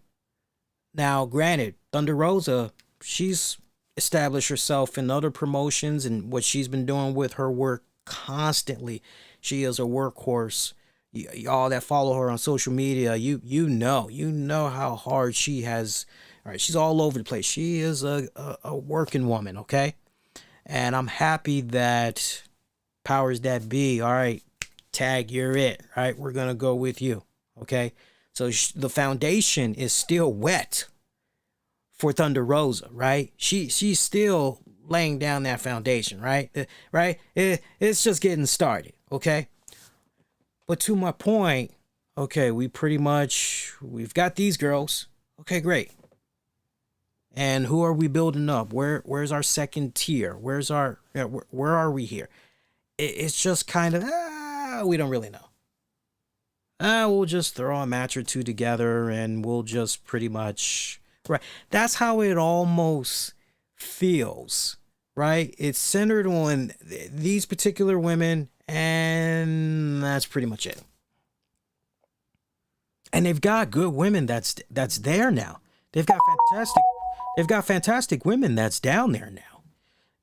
Now, granted, Thunder Rosa, she's established herself in other promotions and what she's been doing with her work constantly. She is a workhorse. Y'all that follow her on social media, you know how hard she has. All right, she's all over the place. She is a working woman, okay? And I'm happy that powers that be, all right, tag, you're it, right? We're going to go with you, okay? So the foundation is still wet for Thunder Rosa, right? She's still laying down that foundation, right? Right? It's just getting started, okay? But to my point, okay, we've got these girls. Okay, great. And who are we building up? Where's our second tier? Where are we here? It's just kind of, we don't really know. We'll just throw a match or two together and we'll just pretty much, right? That's how it almost feels, right? It's centered on these particular women and that's pretty much it. And they've got good women that's there now. They've got fantastic women that's down there now.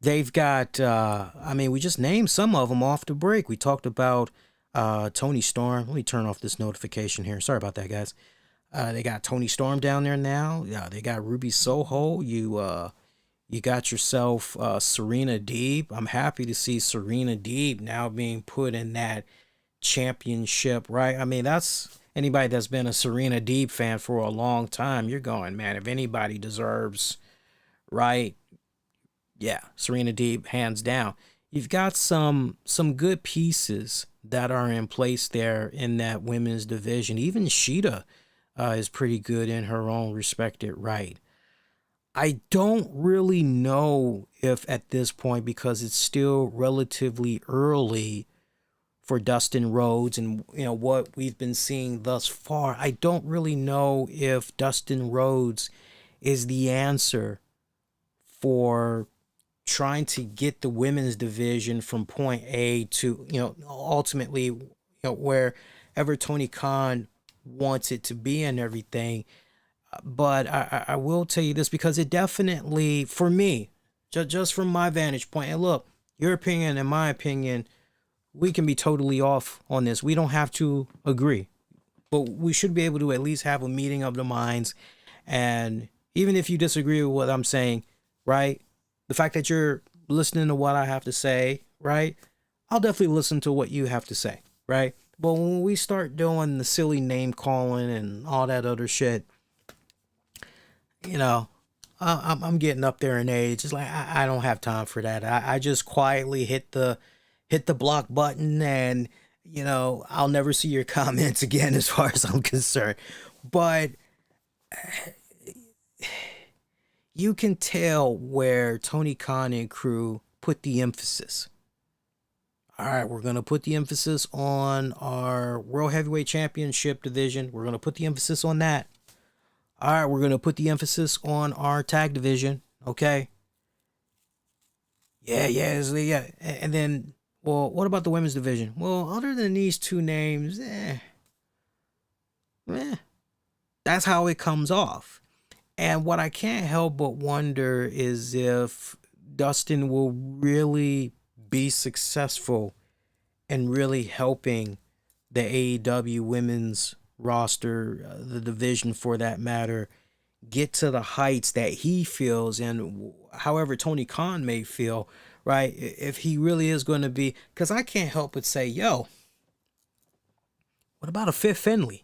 They've got, we just named some of them off the break. We talked about Toni Storm. Let me turn off this notification here. Sorry about that, guys. They got Toni Storm down there now. Yeah, they got Ruby Soho. You got yourself Serena Deeb. I'm happy to see Serena Deeb now being put in that championship, right? I mean, that's anybody that's been a Serena Deeb fan for a long time. You're going, man, if anybody deserves, right? Yeah, Serena Deeb, hands down. You've got some good pieces that are in place there in that women's division. Even Sheeta is pretty good in her own respected right. I don't really know if at this point, because it's still relatively early for Dustin Rhodes and what we've been seeing thus far, I don't really know if Dustin Rhodes is the answer for trying to get the women's division from point A to, ultimately, wherever Tony Khan wants it to be and everything. But I will tell you this, because it definitely, for me, just from my vantage point, and look, your opinion and my opinion, we can be totally off on this. We don't have to agree, but we should be able to at least have a meeting of the minds. And even if you disagree with what I'm saying, right, the fact that you're listening to what I have to say, right, I'll definitely listen to what you have to say, right? But when we start doing the silly name calling and all that other shit, I'm getting up there in age. It's like I don't have time for that. I just quietly hit the block button, and I'll never see your comments again as far as I'm concerned. But you can tell where Tony Khan and crew put the emphasis. All right, we're going to put the emphasis on our World Heavyweight Championship division. We're going to put the emphasis on that. All right, we're going to put the emphasis on our tag division, okay? Yeah. And then, well, what about the women's division? Well, other than these two names, that's how it comes off. And what I can't help but wonder is if Dustin will really be successful and really helping the AEW women's roster, the division for that matter, get to the heights that he feels, and however Tony Khan may feel, right? If he really is going to be, because I can't help but say, yo, what about a Fit Finlay?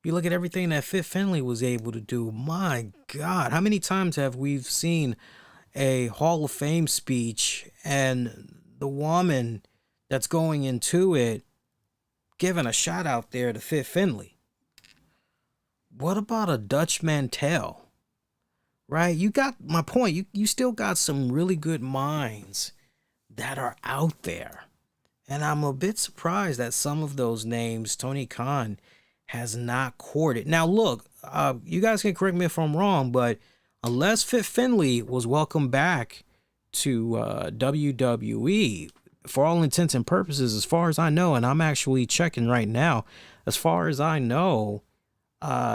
You look at everything that Fit Finlay was able to do. My God, how many times have we seen a Hall of Fame speech and the woman that's going into it giving a shout out there to Fit Finlay? What about a Dutch Mantel? Right? You got my point. You still got some really good minds that are out there. And I'm a bit surprised that some of those names Tony Khan has not courted. Now, look, you guys can correct me if I'm wrong, but unless Fit Finlay was welcomed back to WWE, for all intents and purposes, as far as I know, and I'm actually checking right now, as far as I know,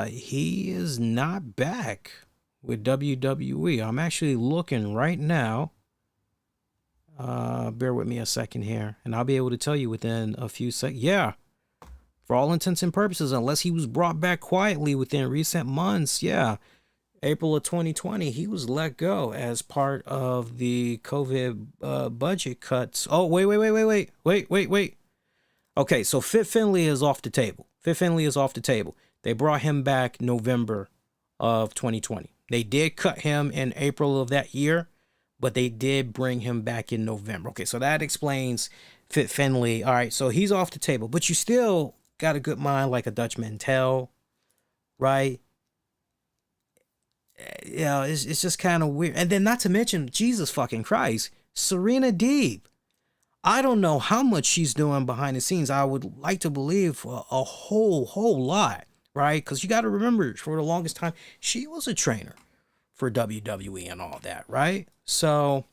he is not back with WWE. I'm actually looking right now. Bear with me a second here, and I'll be able to tell you within a few seconds. Yeah, for all intents and purposes, unless he was brought back quietly within recent months, yeah, April of 2020, he was let go as part of the COVID budget cuts. Oh, wait. Okay, so Fit Finlay is off the table. They brought him back November of 2020. They did cut him in April of that year, but they did bring him back in November. Okay, so that explains Fit Finlay. All right, so he's off the table, but you still got a good mind like a Dutch Mantel, right? Yeah, it's just kind of weird. And then not to mention, Jesus fucking Christ, Serena Deeb. I don't know how much she's doing behind the scenes. I would like to believe a whole lot, right? Because you got to remember, for the longest time, she was a trainer for WWE and all that, right? So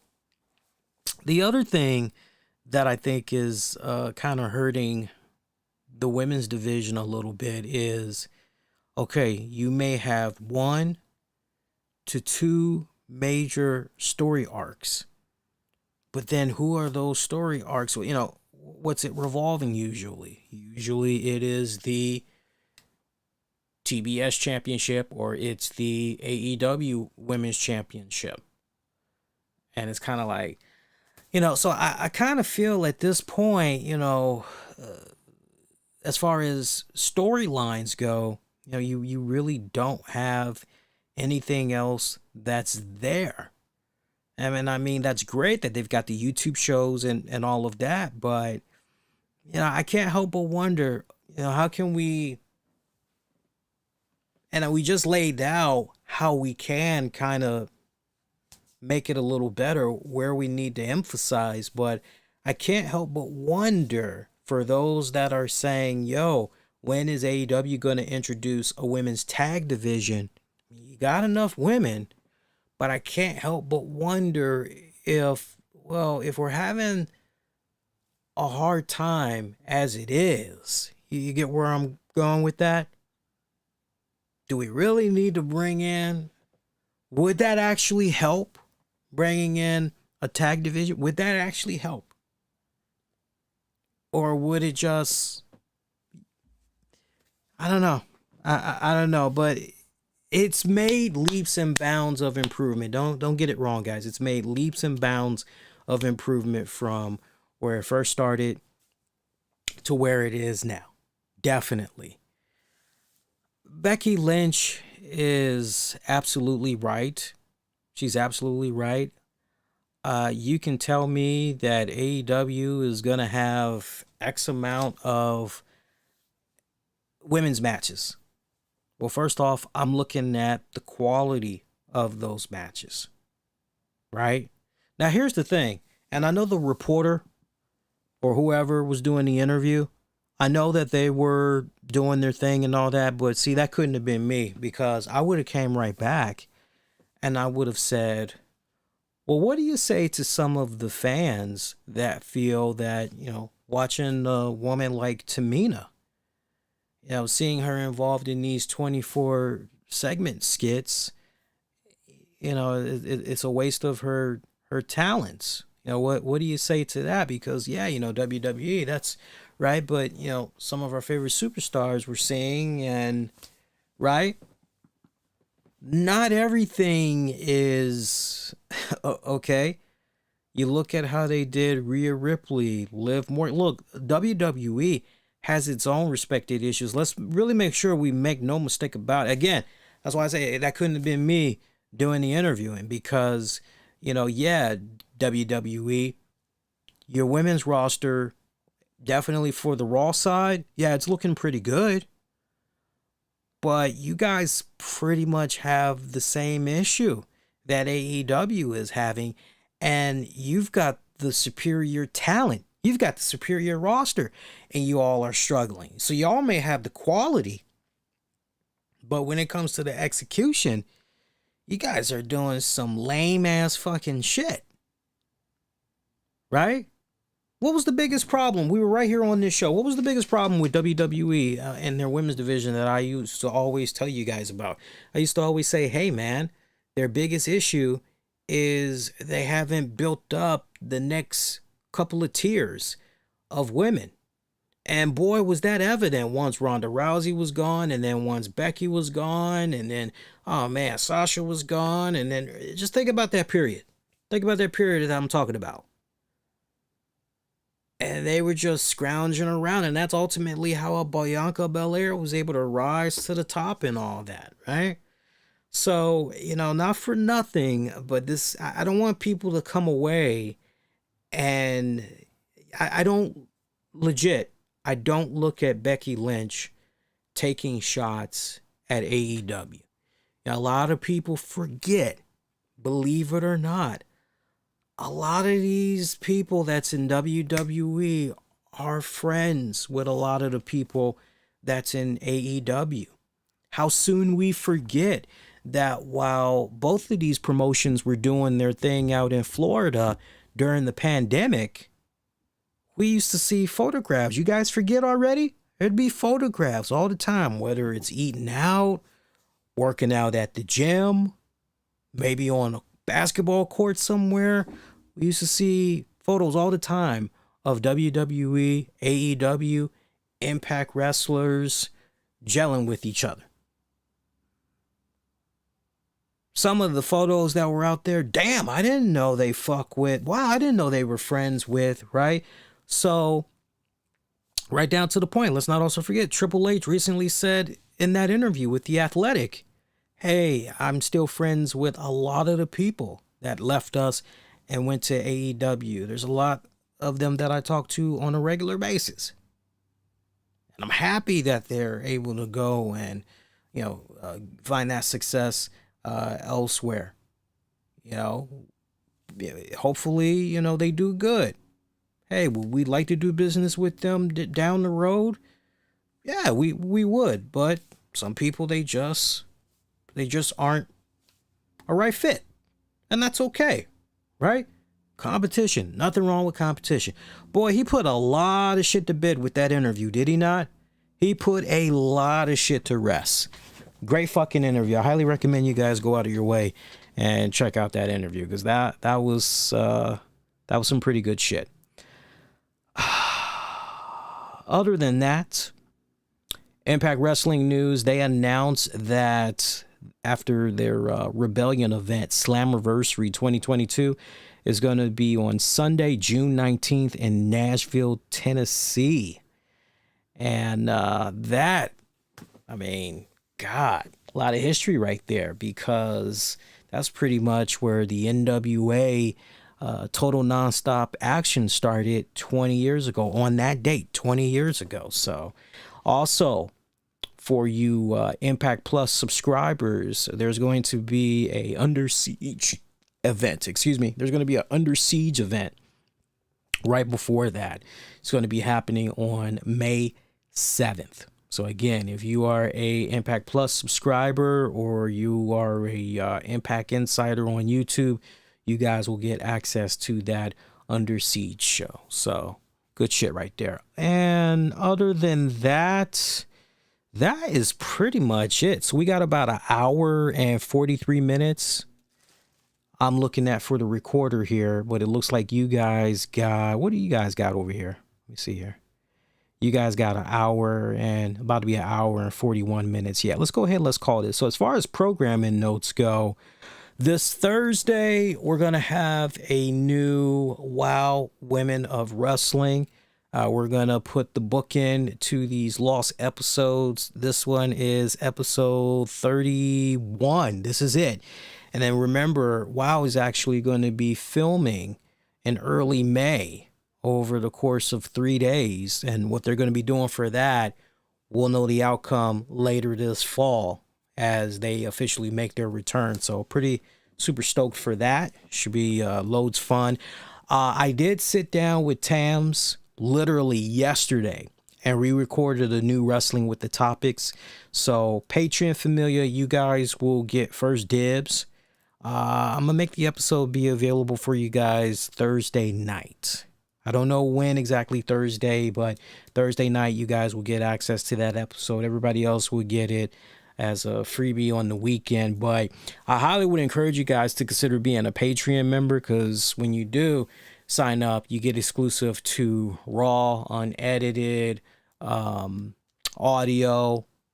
the other thing that I think is kind of hurting the women's division a little bit is, okay, you may have 1 to 2 major story arcs, but then who are those story arcs? You know, what's it revolving usually? Usually it is the TBS championship or it's the AEW women's championship. And it's kind of like, you know, so I kind of feel at this point, you know, as far as storylines go, you know, you really don't have anything else that's there. I mean, that's great that they've got the YouTube shows and all of that, but, you know, I can't help but wonder, you know, how can we, and we just laid out how we can kind of make it a little better where we need to emphasize, but I can't help but wonder for those that are saying, yo, when is AEW going to introduce a women's tag division? You got enough women, but I can't help but wonder if we're having a hard time as it is, you get where I'm going with that? Do we really need to bring in, would that actually help? Bringing in a tag division, would that actually help? Or would it just, I don't know. I don't know, but it's made leaps and bounds of improvement. Don't get it wrong, guys. It's made leaps and bounds of improvement from where it first started to where it is now. Definitely. Becky Lynch is absolutely right. She's absolutely right. You can tell me that AEW is going to have X amount of women's matches. Well, first off, I'm looking at the quality of those matches, right? Now, here's the thing, and I know the reporter or whoever was doing the interview, I know that they were doing their thing and all that, but see, that couldn't have been me, because I would have came right back and I would have said, well, what do you say to some of the fans that feel that, you know, watching a woman like Tamina, you know, seeing her involved in these 24 segment skits, you know, it's a waste of her talents. what do you say to that? Because yeah, WWE, that's right, but some of our favorite superstars we're seeing, and right, not everything is okay. You look at how they did Rhea Ripley, Liv Morgan. Look, WWE has its own respected issues. Let's really make sure we make no mistake about it. Again, that's why I say that couldn't have been me doing the interviewing, because, yeah, WWE, your women's roster, definitely for the Raw side, yeah, it's looking pretty good. But you guys pretty much have the same issue that AEW is having, and you've got the superior talent. You've got the superior roster, and you all are struggling. So y'all may have the quality, but when it comes to the execution, you guys are doing some lame ass fucking shit. Right? What was the biggest problem? We were right here on this show. What was the biggest problem with WWE and their women's division that I used to always tell you guys about? I used to always say, hey, man, their biggest issue is they haven't built up the next couple of tiers of women. And boy, was that evident once Ronda Rousey was gone, and then once Becky was gone, and then, oh man, Sasha was gone. And then just think about that period. Think about that period that I'm talking about. And they were just scrounging around, and that's ultimately how a Bianca Belair was able to rise to the top and all that, right? So, not for nothing, but I don't want people to come away, and I don't look at Becky Lynch taking shots at AEW. A lot of people forget, believe it or not, a lot of these people that's in WWE are friends with a lot of the people that's in AEW. How soon we forget that while both of these promotions were doing their thing out in Florida during the pandemic, we used to see photographs. You guys forget already? There'd be photographs all the time, whether it's eating out, working out at the gym, maybe on a basketball court somewhere. We used to see photos all the time of WWE, AEW, Impact wrestlers gelling with each other. Some of the photos that were out there, damn, I didn't know they fuck with. Wow, I didn't know they were friends with, right? So, right down to the point, let's not also forget, Triple H recently said in that interview with The Athletic, hey, I'm still friends with a lot of the people that left us and went to AEW. There's a lot of them that I talk to on a regular basis. And I'm happy that they're able to go and, find that success elsewhere. Hopefully, they do good. Hey, would we like to do business with them down the road? Yeah, we would. But some people, they just aren't a right fit. And that's okay, right? Competition. Nothing wrong with competition. Boy, he put a lot of shit to bed with that interview, did he not? He put a lot of shit to rest. Great fucking interview. I highly recommend you guys go out of your way and check out that interview, because that was some pretty good shit. Other than that, Impact Wrestling news, they announced that after their Rebellion event, Slammiversary 2022, is going to be on Sunday, June 19th in Nashville, Tennessee. And God, a lot of history right there, because that's pretty much where the NWA Total Nonstop Action started 20 years ago, on that date, 20 years ago. So also, for you Impact Plus subscribers, there's going to be a Under Siege event. There's going to be an Under Siege event right before that. It's going to be happening on May 7th. So again, if you are a Impact Plus subscriber, or you are a Impact Insider on YouTube, you guys will get access to that Under Siege show. So good shit right there. And other than that, that is pretty much it. So we got about an hour and 43 minutes I'm looking at for the recorder here, but it looks like you guys got, what do you guys got over here? Let me see here. You guys got an hour and about to be an hour and 41 minutes. Yeah, let's go ahead. Let's call this. So as far as programming notes go, this Thursday, we're going to have a new WOW Women of Wrestling. We're going to put the bookend to these lost episodes. This one is episode 31. This is it. And then remember, WOW is actually going to be filming in early May over the course of 3 days. And what they're going to be doing for that, we'll know the outcome later this fall as they officially make their return. So pretty super stoked for that. Should be loads fun. I did sit down with Tams literally yesterday and re-recorded a new Wrestling with the Topics. So Patreon familiar, you guys will get first dibs. I'm gonna make the episode be available for you guys Thursday night. I don't know when exactly Thursday, but Thursday night you guys will get access to that episode. Everybody else will get it as a freebie on the weekend. But I highly would encourage you guys to consider being a Patreon member, because when you do sign up, you get exclusive to raw, unedited audio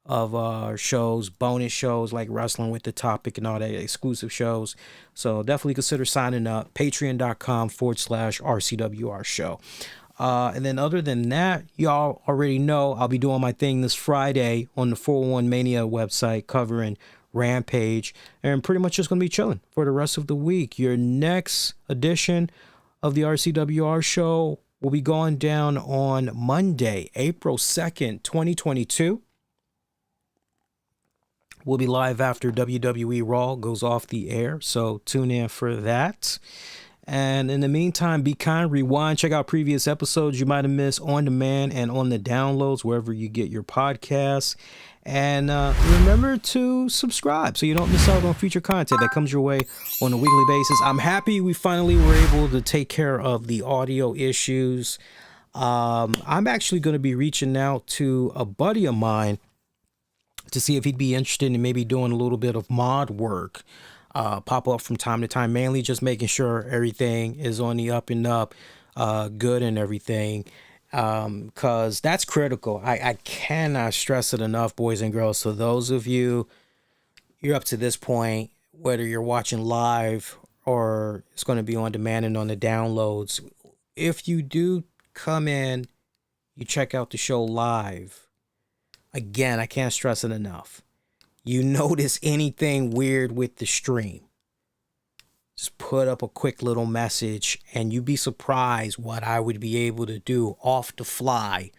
of our shows, bonus shows like Wrestling with the Topic and all that, exclusive shows. So definitely consider signing up. Patreon.com/RCWR show. And then other than that, y'all already know I'll be doing my thing this Friday on the 401 Mania website covering Rampage, and pretty much just going to be chilling for the rest of the week. Your next edition of the RCWR show will be going down on Monday, April 2nd, 2022. We'll be live after WWE Raw goes off the air, so tune in for that. And in the meantime, be kind, rewind, check out previous episodes you might have missed on demand and on the downloads, wherever you get your podcasts. And remember to subscribe so you don't miss out on future content that comes your way on a weekly basis. I'm happy we finally were able to take care of the audio issues. I'm actually going to be reaching out to a buddy of mine to see if he'd be interested in maybe doing a little bit of mod work, pop up from time to time, mainly just making sure everything is on the up and up, good and everything, because that's critical. I cannot stress it enough, boys and girls. So those of you're up to this point, whether you're watching live or it's going to be on demand and on the downloads, if you do come in, you check out the show live. Again, I can't stress it enough. You notice anything weird with the stream, just put up a quick little message, and you'd be surprised what I would be able to do off the fly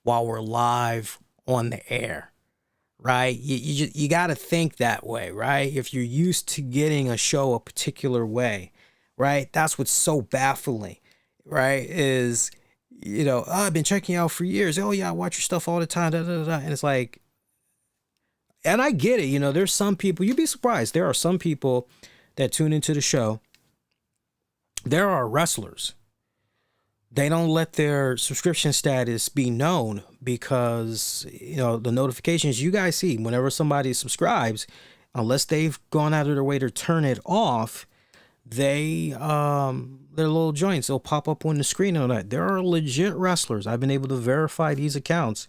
while we're live on the air, right? You got to think that way, right? If you're used to getting a show a particular way, right? That's what's so baffling, right? Is, oh, I've been checking you out for years. Oh yeah, I watch your stuff all the time. Da, da, da. And it's like, and I get it. There's some people, you'd be surprised. There are some people that tune into the show. There are wrestlers. They don't let their subscription status be known because, the notifications you guys see whenever somebody subscribes, unless they've gone out of their way to turn it off, their little joints, they'll pop up on the screen and all that. There are legit wrestlers. I've been able to verify these accounts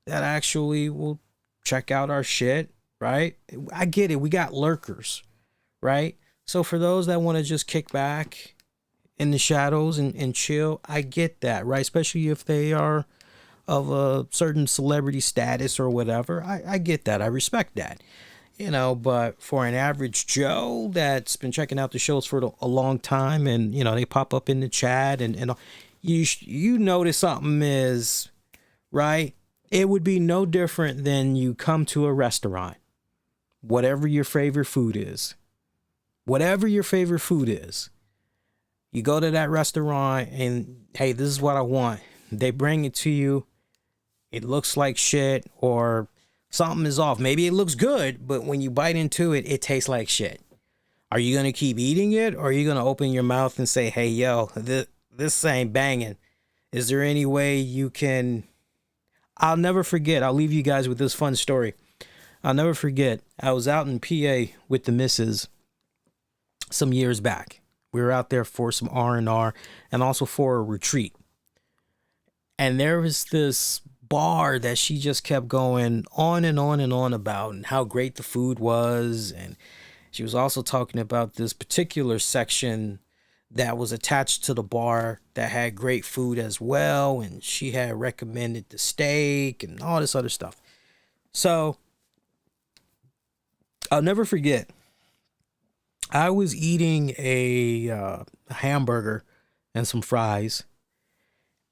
that actually will check out our shit, right? I get it. We got lurkers, right? So for those that want to just kick back in the shadows and chill, I get that, right? Especially if they are of a certain celebrity status or whatever. I get that. I respect that. But for an average Joe that's been checking out the shows for a long time, and, they pop up in the chat and you notice something is right. It would be no different than you come to a restaurant, whatever your favorite food is, you go to that restaurant and, hey, this is what I want. They bring it to you. It looks like shit, or something is off. Maybe it looks good, but when you bite into it, it tastes like shit. Are you going to keep eating it, or are you going to open your mouth and say, hey, yo, this ain't banging? Is there any way you can... I'll never forget. I'll leave you guys with this fun story. I'll never forget. I was out in PA with the missus some years back. We were out there for some R&R and also for a retreat. And there was this bar that she just kept going on and on and on about, and how great the food was. And she was also talking about this particular section that was attached to the bar that had great food as well. And she had recommended the steak and all this other stuff. So I'll never forget, I was eating a hamburger and some fries.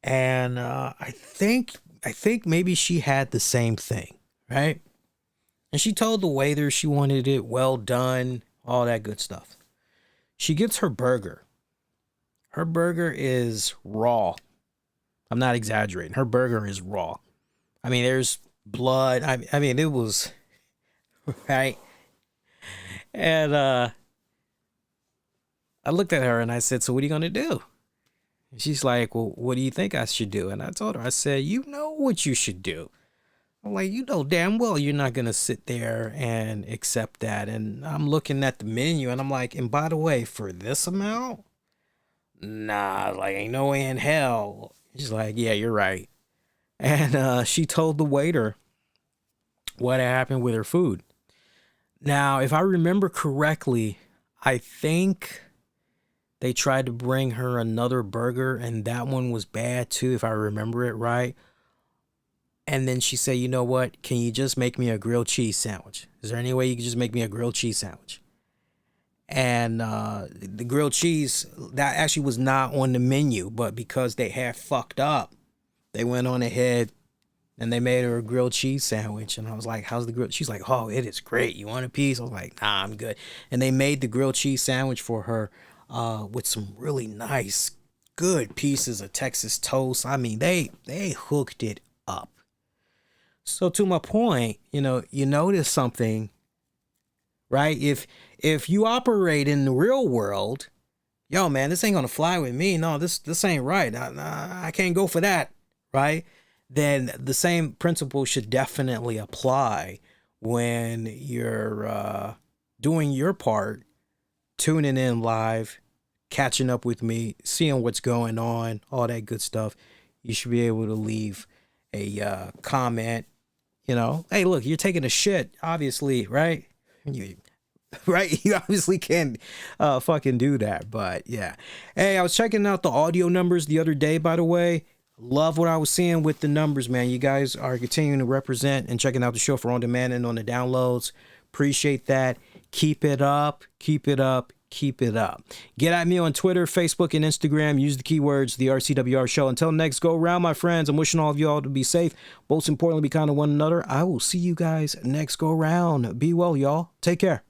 And I think maybe she had the same thing, right? And she told the waiter she wanted it well done, all that good stuff. She gets her burger. Her burger is raw. I'm not exaggerating. Her burger is raw. I mean, there's blood. I mean, it was, right? And I looked at her and I said, so what are you going to do? And she's like, well, what do you think I should do? And I told her, I said, you know what you should do. I'm like, you know damn well you're not going to sit there and accept that. And I'm looking at the menu and I'm like, and by the way, for this amount? Nah, like, ain't no way in hell. She's like, yeah, you're right. And she told the waiter what happened with her food. Now, if I remember correctly, I think they tried to bring her another burger, and that one was bad too, if I remember it right. And then she said, you know what? Can you just make me a grilled cheese sandwich? Is there any way you can just make me a grilled cheese sandwich? And the grilled cheese, that actually was not on the menu, but because they had fucked up, they went on ahead and they made her a grilled cheese sandwich. And I was like, how's the grilled? She's like, oh, it is great. You want a piece? I was like, nah, I'm good. And they made the grilled cheese sandwich for her with some really nice, good pieces of Texas toast. I mean, they hooked it up. So to my point, you notice something, right? If you operate in the real world, yo, man, this ain't gonna fly with me. No, this ain't right. I can't go for that, right? Then the same principle should definitely apply when you're doing your part, tuning in live, catching up with me, seeing what's going on, all that good stuff. You should be able to leave a comment. Hey, look, you're taking a shit, obviously, right? Right? You obviously can't fucking do that, but yeah. Hey, I was checking out the audio numbers the other day, by the way. Love what I was seeing with the numbers, man. You guys are continuing to represent and checking out the show for on demand and on the downloads. Appreciate that. Keep it up. Keep it up. Keep it up. Get at me on Twitter, Facebook, and Instagram. Use the keywords, the RCWR show. Until next go round, my friends, I'm wishing all of you all to be safe. Most importantly, be kind to one another. I will see you guys next go round. Be well, y'all. Take care.